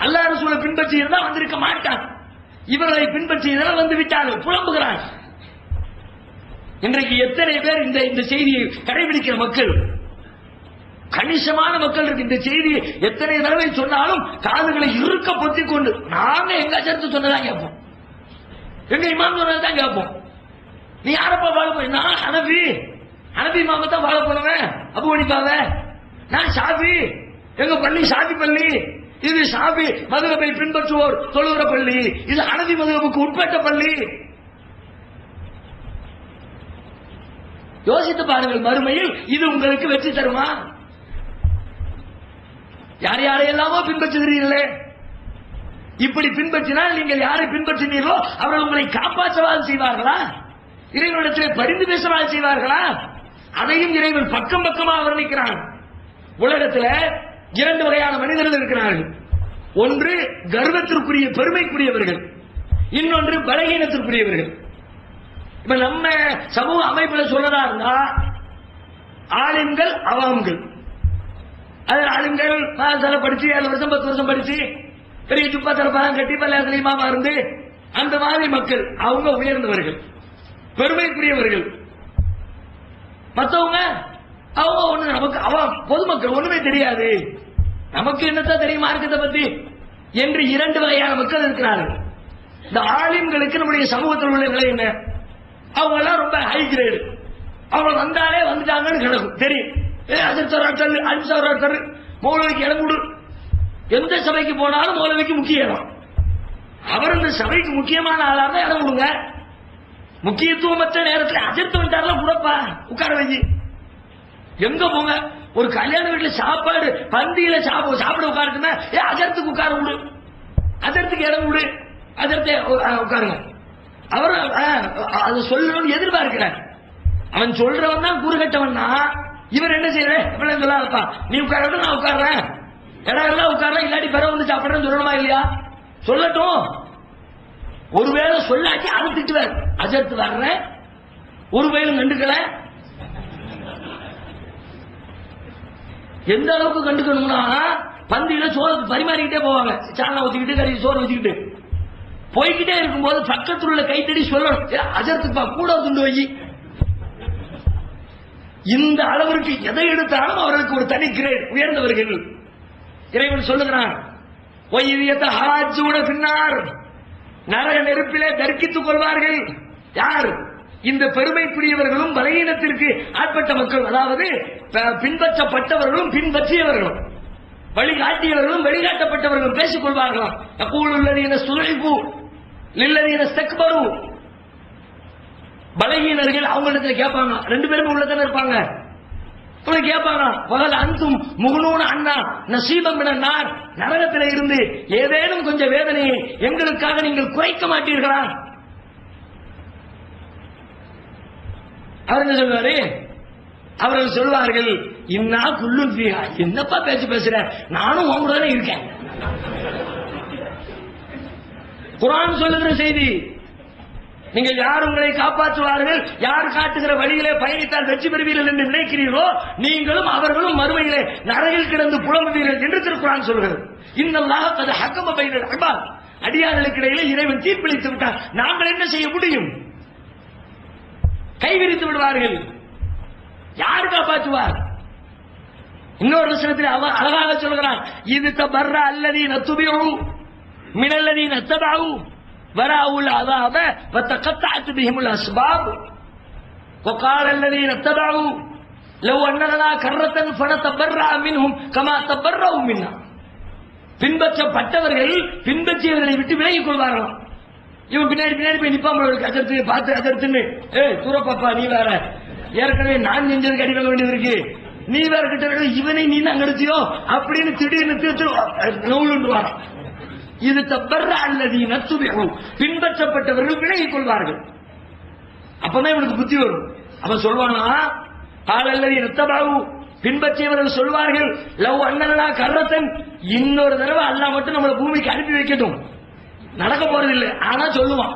அல்லாஹ் ரசூலை பின்பற்றியிருந்தா வந்திருக்க மாட்டான். இவர்களை பின்பற்றியதால் வந்து விட்டார்கள், புலம்புகிறான். இன்றைக்கு எத்தனை பேர் இந்த செய்தியை கடைபிடிக்கிற மக்கள், கணிசமான மக்கள் இருக்கு. இந்த செய்தியை எத்தனை தடவை சொன்னாலும் காதுகளை இறுக்க பொத்திக் கொண்டு, நாங்க எங்க சேர்த்து சொன்னதான் கேட்போம், எங்க இமாம் சொன்னதான் கேட்போம். நீ யாரப்பா வாழ போய்? நான் ஹனபி, ஹனபி இமாம தான் வாழ போனவன். அபு ஹனீஃபாவ நான் ஷாஃபி, எங்க பள்ளி ஷாஃபி பள்ளி, இது ஷாஃபி மதுஹபை பின்பற்றுவோர் தொழுகிற பள்ளி, இது ஹனபி மதுஹபுக்கு உட்பட்ட பள்ளி. யோசித்து பாருங்கள், மறுமையில் இது உங்களுக்கு வெற்றி தருமா? யார் யாரையெல்லாமோ பின்பற்றுகிறீர்களே, இப்படி பின்பற்றினால் நீங்கள் யாரை பின்பற்றினீர்களோ அவர்கள் உங்களை காப்பாற்றவாது செய்வார்களா? இறைவனிடத்தில் பரிந்து பேசவாது செய்வார்களா? அதையும் இறைவன் பக்கம் பக்கமாக வர்ணிக்கிறான். உலகத்தில் இரண்டு வகையான மனிதர்கள் இருக்கிறார்கள். ஒன்று கர்வத்திற்குரிய பெருமைக்குரியவர்கள், இன்னொன்று பலகீனத்திற்குரியவர்கள். இப்ப நம்ம சமூக அமைப்புல சொல்லதா இருந்தா ஆலிம்கள் அவாம்கள். அது ஆளுங்கள் படிச்சு 7 வருஷம் 10 வருஷம் படிச்சு பெரிய சுப்பா தரப்பாக கட்டி பல்லாசலியமா இருந்து அந்த மாதிரி மக்கள், அவங்க உயர்ந்தவர்கள் பெருமைக்குரியவர்கள். மற்றவங்க அவங்க ஒண்ணு, நமக்கு அவ பொதுமக்கள் ஒண்ணுமே தெரியாது, நமக்கு என்னத்தான் தெரியும் மார்க்கத்தை பத்தி என்று இரண்டு வகையான மக்கள் இருக்கிறார்கள். இந்த ஆலிம்களுக்கு நம்முடைய சமூகத்தில் உள்ள நிலை என்ன? அவங்க எல்லாம் ரொம்ப ஹை கிரேடு, அவங்க வந்தாலே வந்துட்டாங்கன்னு கிடக்கும் தெரியும். மௌலவிக்கு இடம் கொடு, எந்த சபைக்கு போனாலும் மௌலவிக்கு முக்கிய இடம். அவர் இந்த சபைக்கு முக்கியமான ஆளாக தான் இடம் கொடுங்க. முக்கியத்துவமற்ற நேரத்தில் அஜர்த்து வந்துட்டார்ல குடப்பா உட்கார வச்சு எங்க போங்க. ஒரு கல்யாண வீட்டுல சாப்பாடு பந்தியில சாப்பிட உட்காருக்குன்னா அஜர்த்துக்கு உட்கார விடு, அஜர்த்துக்கு இடம் கொடு, அஜர்த்தை உட்காருங்க. அவர் அது சொல்லணும்னு எதிர்பார்க்கிறார். அவன் சொல்றவன் தான் குறுகட்டவன்னா இவர் என்ன செய்யறேன் சொல்லாதப்பா, நீ உட்கார நான் உட்கார்றேன், இடம் எல்லாம் உட்கார்றேன், இல்லாட்டி பிற வந்து சாப்பிடுறேன்னு சொல்லணுமா இல்லையா? சொல்லட்டும். ஒருவேளை சொல்லாட்டி அது திட்டுவார், அஜர்த்து வர்றேன் ஒரு வயலும் கண்டுக்கல. எந்த அளவுக்கு கண்டுக்கணும்னா பந்தியில சோறு பரிமாறிக்கிட்டே போவாங்க, சாணம் வச்சுக்கிட்டு கறி சோறு வச்சுக்கிட்டு போய்கிட்டே இருக்கும்போது பக்கத்தில் உள்ள கைத்தடி சொல்லணும், அஜர்த்துப்பா கூட துண்டு வை. இந்த அளவிற்கு எதை எடுத்தாலும் அவர்களுக்கு ஒரு தனி கிரேட், உயர்ந்தவர்கள். இறைவன் சொல்லுகிறான், பின்னார் நரக நெருப்பிலே தர்க்கித்துக் கொள்வார்கள். யார்? இந்த பெருமைக்குரியவர்களும் பலகீனத்திற்கு ஆட்பட்ட மக்கள், அதாவது பின்பற்றப்பட்டவர்களும் பின்பற்றியவர்களும் வழிகாட்டியவர்களும் வழிகாட்டப்பட்டவர்களும் பேசிக் கொள்வார்களாம். பலகீனர்கள் அவங்களிடத்துல கேட்பாங்க, ரெண்டு பேருமே உள்ளதான இருப்பாங்க, கேட்பாங்க அந்தும் முகனூன அண்ணா நசீபம் நார், நரகத்தில இருந்து ஏதேனும் கொஞ்சம் வேதனையை எங்களுக்காக நீங்கள் குறைக்க மாட்டீர்களா? அவர் என்ன சொல்வாரு? அவர்கள் சொல்வார்கள், இன்னா குல்லுன் ஃபீஹா, என்னப்பா பேச்சு பேசுற, நானும் உங்க தானே இருக்கேன். குர்ஆன் சொல்லுகிற செய்தி, நீங்கள் யார் உங்களை காப்பாற்றுவார்கள், யார் காட்டுகிற வழியிலே பயணித்தால் வெற்றி பெறுவீர்கள் என்று நினைக்கிறீர்களோ, நீங்களும் அவர்களும் மறுமையிலே நரகில் கிடந்து புலம்புவீர்கள் என்று திருக்குர்ஆன் சொல்கிறது. இன்னல்லாஹ கத் ஹக்கம பைனல் இபாத், அடியார்களுக்கு இடையிலே இறைவன் தீர்ப்பளித்து விட்டார், நாங்கள் என்ன செய்ய முடியும்? கைவிரித்து விடுவார்கள். யார் காப்பாற்றுவார்? இன்னொரு வசனத்தில் அவன் அழகாக சொல்கிறான், இது தபர்ர அல்லதீன துபிஉ மினல்லதீன தபஉ வராவுல் அஸாப வதகத்தஅத் பிஹிமுல் அஸ்பாப் وقال الذين اتبعوا لو ان لنا كرة فنتبرأ منهم كما تبرأوا منا. பின்பற்றப்பட்டவர்கள் பின்பற்றியவர்களை விட்டு விலகிக் கொள்வார்களாம். இவன் பின்னாடி பின்னாடி போய் நிப்பாம அதற்கு பார்த்து அதற்குன்னு, தூரப்பாப்பா நீ வேற, ஏற்கனவே நான் செஞ்சதுக்கு அடி வாங்க வேண்டியது இருக்கு, நீ வேற கிட்ட இவனை நீ தான் கடிச்சியோ அப்படின்னு திடீர்னு நூலுன்றான். இது தப்பர்ற அல்லது நத்துபிகும், பின்பற்றப்பட்டவர்கள் விலகிக் கொள்வார்கள். அப்பதான் இவனுக்கு புத்தி வரும். அவன் சொல்வானா, கால் அல்லது நத்தபாவு, பின்பற்றியவர்கள் சொல்வார்கள், லவ் அண்ணனா கர்ரத்தன், இன்னொரு தடவை அல்லாஹ் மட்டும் நம்மளை பூமிக்கு அனுப்பி வைக்கட்டும், நடக்க போறதில்லை, ஆனா சொல்லுவான்,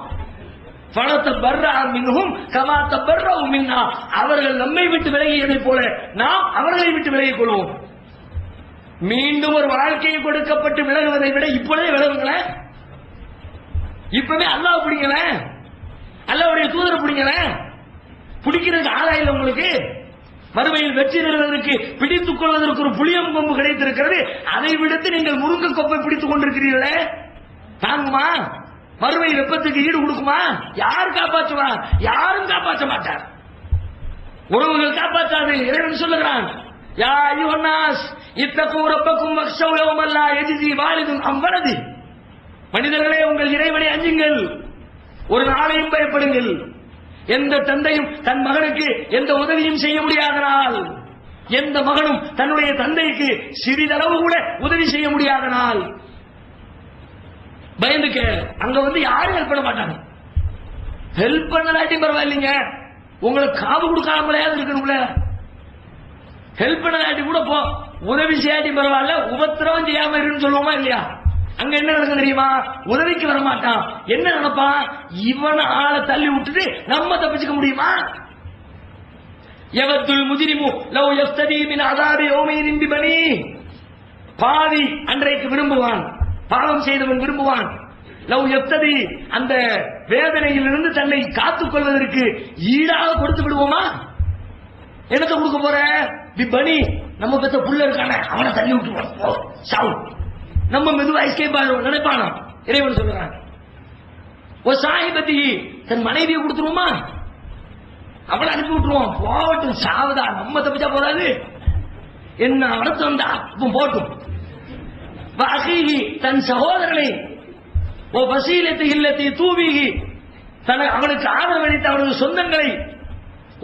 அவர்கள் நம்மை விட்டு விலகியதை போல நாம் அவர்களை விட்டு விலகிக் கொள்வோம். மீண்டும் ஒரு வாழ்க்கையை கொடுக்கப்பட்டு விலகுவதை விட இப்பொழுதே விலகுங்களேன். இப்பவே அல்லாஹ் பிடிக்கல, அல்லாஹ்வுடைய தூதரை பிடிக்கல, பிடிக்கிறதுக்கு ஆளா இல்லை உங்களுக்கு. மறுமையில் வெற்றி பெறுவதற்கு பிடித்துக் கொள்வதற்கு ஒரு புளியம் கொம்பு கிடைத்திருக்கிறது, அதை விடுத்து நீங்கள் முருங்கை கொப்பை பிடித்துக் கொண்டிருக்கிறீர்களே, தாங்குமா? மறுமை வெப்பத்துக்கு ஈடு கொடுக்குமா? யார் காப்பாற்றுவார்? யாரும் காப்பாற்ற மாட்டார். உறவுகள் காப்பாற்றாது. இறைவன் சொல்லுகிறான், யா அய்யுஹன்னாஸ் இத்தகூ ரப்பக்கும் வக்ஷவ் யௌமன் லா யஜ்ஸி வாலிதுன் அன் வலதி, மனிதர்களே உங்கள் இறைவனை அஞ்சுங்கள், ஒரு நாளையும் பயப்படுங்கள், எந்த தந்தையும் தன் மகனுக்கு எந்த உதவியும் செய்ய முடியாத நாள், எந்த மகனும் தன்னுடைய தந்தைக்கு சிறிதளவு கூட உதவி செய்ய முடியாத நாள். பயந்துக்க, அங்க வந்து யாரும் ஹெல்ப் பண்ண மாட்டாங்க. ஹெல்ப் பண்ணலாட்டி பரவாயில்லைங்க, உங்களுக்கு காவு கொடுக்காமலையாவது இருக்கணும்ல. ஹெல்ப் பண்ணலாட்டி கூட போ, உதவி செய்யாட்டி பரவாயில்ல, உபத்திரவம் செய்யாம இருக்குன்னு சொல்லுவோமா இல்லையா? அங்க என்ன நடக்கும் தெரியுமா? உதவிக்கு வர மாட்டான். என்ன நினைப்பான்? இவன் ஆளை தள்ளி விட்டுட்டு நம்ம தப்பிச்சுக்க முடியுமா? யவத்துல் முஜ்ரிமு லவ் யஃப்ததி மின் அஸாபி யௌமைதின் பிபனி, பாவி அன்றைக்கு விரும்புவான், பாவம் செய்தவன் விரும்புவான், லவ் யஃப்ததி அந்த வேதனையிலிருந்து தன்னை காத்துக் கொள்வதற்கு ஈடாக கொடுத்து விடுவோமா? என்னத்தை கொடுக்க போற? பிபனி, நம்ம பெத்த புள்ள இருக்கானே அவனை தள்ளி விட்டுருவோம், சாவு, நம்ம மெதுவா எஸ்கேப் ஆகிறோம் நினைப்பானா? இறைவன் சொல்றான், ஒரு சாஹிபத்தி தன் மனைவியை கொடுத்துருவோமா? அவளை அனுப்பி விட்டுருவோம், போகட்டும், சாவுதா, நம்ம தப்பிச்சா போதாது, என்ன அர்த்தம் தான் இப்போ போட்டும். தன் சகோதரனை, ஓ வசீலத்தை இல்லத்தை தூவிகி, அவனுக்கு ஆதரவளித்த அவனது சொந்தங்களை,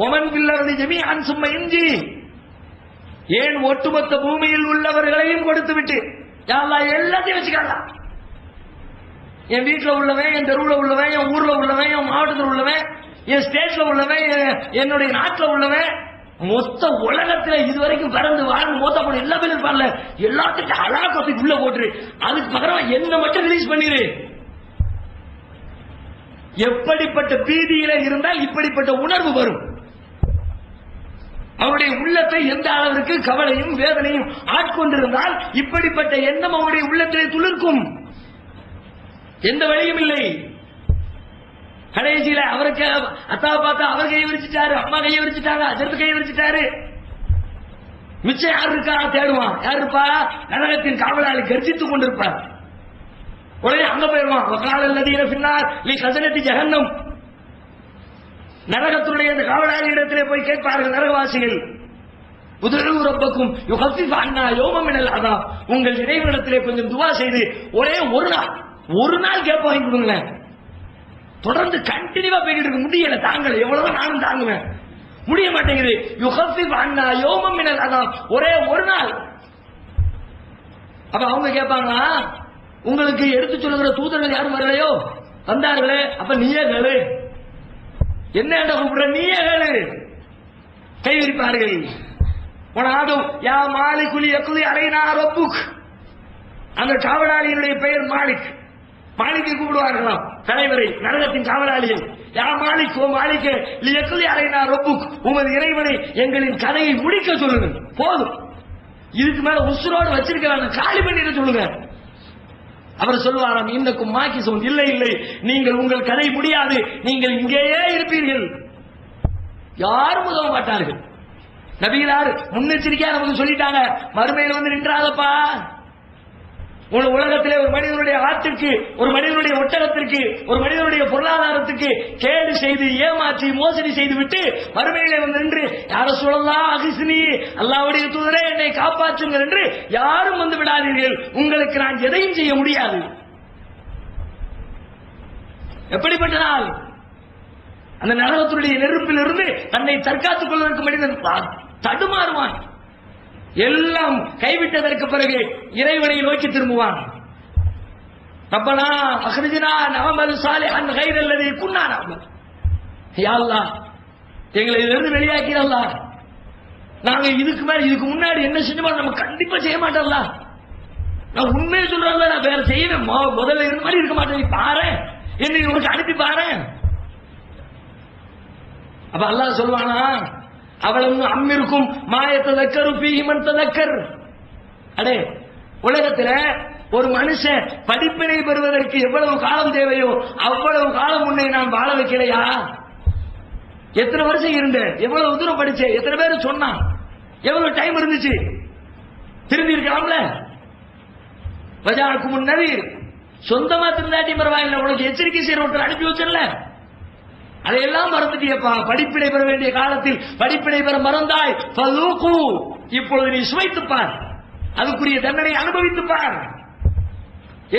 ஒமன் பில்லவனை ஜமீஅன் சும்ம இஞ்சி, ஏன் ஒட்டுமொத்த பூமியில் உள்ளவர்களையும் கொடுத்து விட்டு, யா அல்லாஹ் எல்லாத்தையும் வச்சுக்கலாம், என் வீட்டில் உள்ளவன், என் தெருவில் உள்ளவன், என் ஊர்ல உள்ளவன், என் மாவட்டத்தில் உள்ளவன், என் ஸ்டேட்ல உள்ளவன், என்னுடைய நாட்டில் உள்ளவன், மொத்த உலகத்தில் இதுவரைக்கும் பிறந்து வாழ்ந்து மொத்த போன எல்லா பேரும் இருப்பான்ல, எல்லாத்துக்கும் அழகாத்துக்கு உள்ள போட்டுரு, அதுக்கு பகரம் என்ன மட்டும் ரிலீஸ் பண்ணிரு. எப்படிப்பட்ட பீதியில இருந்தால் இப்படிப்பட்ட உணர்வு வரும்? அவருடைய உள்ளத்தை எந்த அளவிற்கு கவலையும் வேதனையும் ஆட்கொண்டிருந்தால் இப்படிப்பட்ட எண்ணம் அவருடைய உள்ளத்திலே துளிர்க்கும். எந்த வழியும் இல்லை. கடைசியில அவருக்கு அத்தா பார்த்தா அவர் கையை விரிச்சிட்டாரு, அம்மா கையை விரிச்சிட்டாங்க, அஜர்த்து கையை விரிச்சிட்டாரு, மிச்சம் யார் இருக்கா தேடுவான். யார் இருப்பா? நரகத்தின் காவலாளி கர்ஜித்துக் கொண்டிருப்பார். உடனே அங்க போயிடுவான். வகால அல்லதீன ஃபின்னார் லி கஸனத்தி ஜஹன்னம், நரகத்தினுடைய அந்த காவலாளி இடத்திலே போய் கேட்பார்கள் நரகவாசிகள், உதுஉ ரப்பக்கும் யுகஃபிஃப் அன்னா யௌமன் மினல் அஸாப், உங்கள் இறைவனிடத்திலே கொஞ்சம் துஆ செய்து ஒரே ஒரு நாள் கேப் வாங்கி கொடுங்களேன். தொடர்ந்து கண்டினியூவா போயிட்டு இருக்க முடியல, தாங்கல, எவ்வளவுதான் நானும் தாங்குவேன், முடிய மாட்டேங்குது. யுகஃபிஃப் அன்னா யௌமன் மினல் அஸாப், ஒரே ஒரு நாள். அப்ப அவங்க கேட்பாங்களா, உங்களுக்கு எடுத்து சொல்லுகிற தூதர்கள் யாரும் வரலையோ? வந்தார்களே, அப்ப நீயே கேளு, என்ன கூப்பிடுற, நீயே கேளு. கை விரிப்பார்கள். உனாதும் யா மாலிகுல் யக்தி அலைனா ரப்புக், அந்த காவலாளியினுடைய பெயர் மாலிக். மாலிக்கை கூப்பிடுவார்களாம், தலைவரை, நரகத்தின் காவலாளியை. யா மாலிக், ஓ மாலிக், யக்தி அலைனா ரப்புக், உமது இறைவனை எங்களின் கதையை முடிக்க சொல்லுங்கள், போதும், இதுக்கு மேல உசுரோடு வச்சிருக்க வேண்டாம், காலி பண்ணிட்டு சொல்லுங்க. அவர் சொல்லுவாராம், இன்னக்கும் மாக்கி சொல், இல்லை இல்லை, நீங்கள் உங்கள் கதை முடியாது, நீங்கள் இங்கேயே இருப்பீர்கள், யாரும் உதவ மாட்டார்கள். நபிகளார் முன்னெச்சரிக்கையா நமக்கு சொல்லிட்டாங்க, மறுமையில் வந்து நின்றாதப்பா, உலகத்திலே ஒரு மனிதனுடைய ஆற்றுக்கு, ஒரு மனிதனுடைய ஒட்டகத்திற்கு, ஒரு மனிதனுடைய பொருளாதாரத்துக்கு கேடு செய்து ஏமாற்றி மோசடி செய்து விட்டு மறுமையிலே வந்து நின்று யார சொல்லலாம் அகிஸ்னி, அல்லாஹ்வுடைய தூதரே என்னை காப்பாற்றுங்கள் என்று யாரும் வந்து விடாதீர்கள், உங்களுக்கு நான் எதையும் செய்ய முடியாது. எப்படிப்பட்ட நாள்! அந்த நரகத்துடைய நெருப்பிலிருந்து தன்னை தற்காத்துக் கொள்வதற்கு மனிதன் தடுமாறுவான். எல்லாம் கைவிட்டதற்கு பிறகு இறைவனை நோக்கி திரும்புவான். ரப்பனா அக்ரிஜ்னா நஅமல் சாலிஹன் கைரல்லதி குன்னா நஅமல், யா அல்லாஹ் எங்களை இதிலிருந்து வெளியாக்கிறல்லா, நாங்க இதுக்கு முன்னாடி என்ன செஞ்சோமோ நம்ம கண்டிப்பா செய்ய மாட்டோம்ல, நான் உண்மையை சொல்றேன்ல, நான் வேற செய்யணும், முதல்ல இருந்த மாதிரி இருக்க மாட்டேன், பாரு என்னை உனக்கு அனுப்பி பாரு. அப்ப அல்லாஹ் சொல்வானா, அவளும் அம்மிருக்கும் மாயத்ததக்கரு பீமன் ததக்கர். அடே, உலகத்துல ஒரு மனுஷன் படிப்பினை பெறுவதற்கு எவ்வளவு காலம் தேவையோ அவ்வளவு காலம் உன்னை நான் வாழ வைக்கலையா? எத்தனை வருஷம் இருந்த, எவ்வளவு தூரம் படிச்ச, எத்தனை பேர் சொன்னா, எவ்வளவு டைம் இருந்துச்சு, திரும்பி இருக்கலாம்ல. வஜாக்கு முன்னதி சொந்தமா திருந்தாட்டி பரவாயில்லை, உனக்கு எச்சரிக்கை செய்யற ஒருத்தர் அனுப்பி வச்சிடல, அதையெல்லாம் மறந்துட்டியப்பா. படிப்பினை பெற வேண்டிய காலத்தில் படிப்பினை பெற மறந்தாய், இப்பொழுது நீ சுவைத்துப்பார், அதுக்குரிய தண்டனை அனுபவித்துப்பார்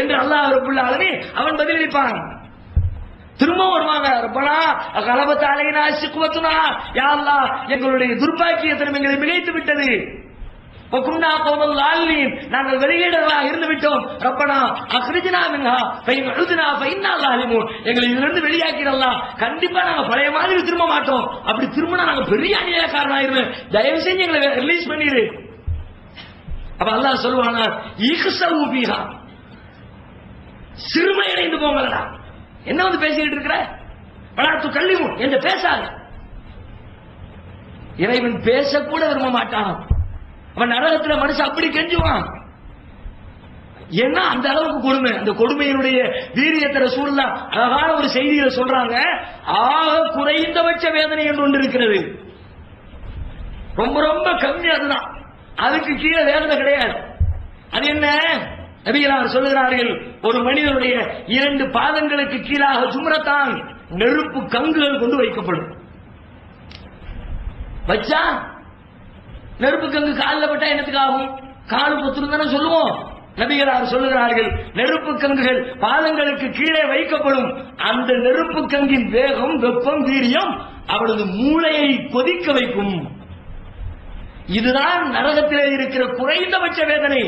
என்று அல்லாஹ் ரப்பல் ஆலமீன் அவன் பதிலளிப்பான். திரும்ப வருவாங்க, ரப்பனா கலபத் அலைனா சிக்வத்துனா, யா அல்லாஹ் எங்களுடைய துர்பாக்கியத்தனம் எங்களை மிகைத்து விட்டது, வகுன்னா கௌமல் லாலின், நாங்கள் வெளியீடர்களாக இருந்து விட்டோம், ரப்பனா அக்ரிஜ்னா மின்ஹா ஃபைன் உதுனா ஃபைன்னா லாலிமூன், எங்களை இதிலிருந்து வெளியாக்கிடலாம், கண்டிப்பா நாங்க பழைய மாதிரி திரும்ப மாட்டோம், அப்படி திரும்பினா நாங்க பெரிய அநியாயக்காரன் ஆயிருவோம், தயவு செஞ்சு எங்களை ரிலீஸ் பண்ணிடு. அப்ப அல்லாஹ் சொல்வானா, இக்ஸவு பீஹா, சிறுமையடைந்து போங்களடா, என்ன வந்து பேசிக்கிட்டு இருக்கிற, வலாத்து கல்லிமு என்று பேசாத. இறைவன் பேசக்கூட விரும்ப மாட்டான். அவன் நரகத்துல மனுஷன் அப்படி கெஞ்சுவான், ஏன்னா அந்த அளவுக்கு கொடுமை. அந்த கொடுமையினுடைய வீரியத்தை ரசூலுல்லாஹ் அழகான ஒரு செய்தியை சொல்றாங்க, ஆக குறைந்தபட்ச வேதனை என்று ஒன்று இருக்கிறது, ரொம்ப ரொம்ப கம்மி, அதுதான், அதுக்கு கீழே வேதனை கிடையாது. அது என்ன? நபிகளார் சொல்லுகிறார்கள், ஒரு மனிதனுடைய 2 பாதங்களுக்கு கீழாக சுமரத்தான் நெருப்பு கங்குகள் கொண்டு வைக்கப்படும். வச்சா நெருப்பு கங்கு காலில் பட்டா என்னத்துக்கு ஆகும்? காலு பொத்துருந்தானே சொல்லுவோம். நபிகளார் சொல்லுகிறார்கள், நெருப்பு கங்குகள் பாதங்களுக்கு கீழே வைக்கப்படும். அந்த நெருப்பு கங்கின் வேகம், வெப்பம், வீரியம் அவளது மூளையை கொதிக்க வைக்கும். இதுதான் நரகத்திலே இருக்கிற குறைந்தபட்ச வேதனை.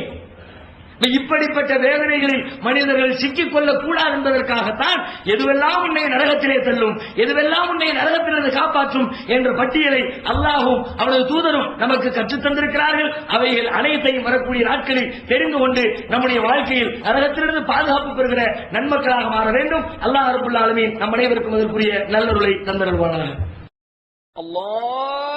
இப்படிப்பட்ட வேதனைகளில் மனிதர்கள் சிக்கிக் கொள்ளக் கூடாது என்பதற்காகத்தான் எதுவெல்லாம் உன்னை நரகத்திலே தள்ளும், எதுவெல்லாம் உன்னை நரகத்திலிருந்து காப்பாற்றும் என்ற பட்டியலை அல்லாஹும் அவனது தூதரும் நமக்கு கற்றுத் தந்திருக்கிறார்கள். அவைகள் அனைத்தையும் வரக்கூடிய நாட்களில் தெரிந்து கொண்டு நம்முடைய வாழ்க்கையில் நரகத்திலிருந்து பாதுகாப்பு பெறுகிற நன்மக்களாக மாற வேண்டும். அல்லாஹ் ரப்பல் ஆலமீன் நம் அனைவருக்கும் அதற்குரிய நல்லருளை தந்தருள்வானாக. அல்லாஹ்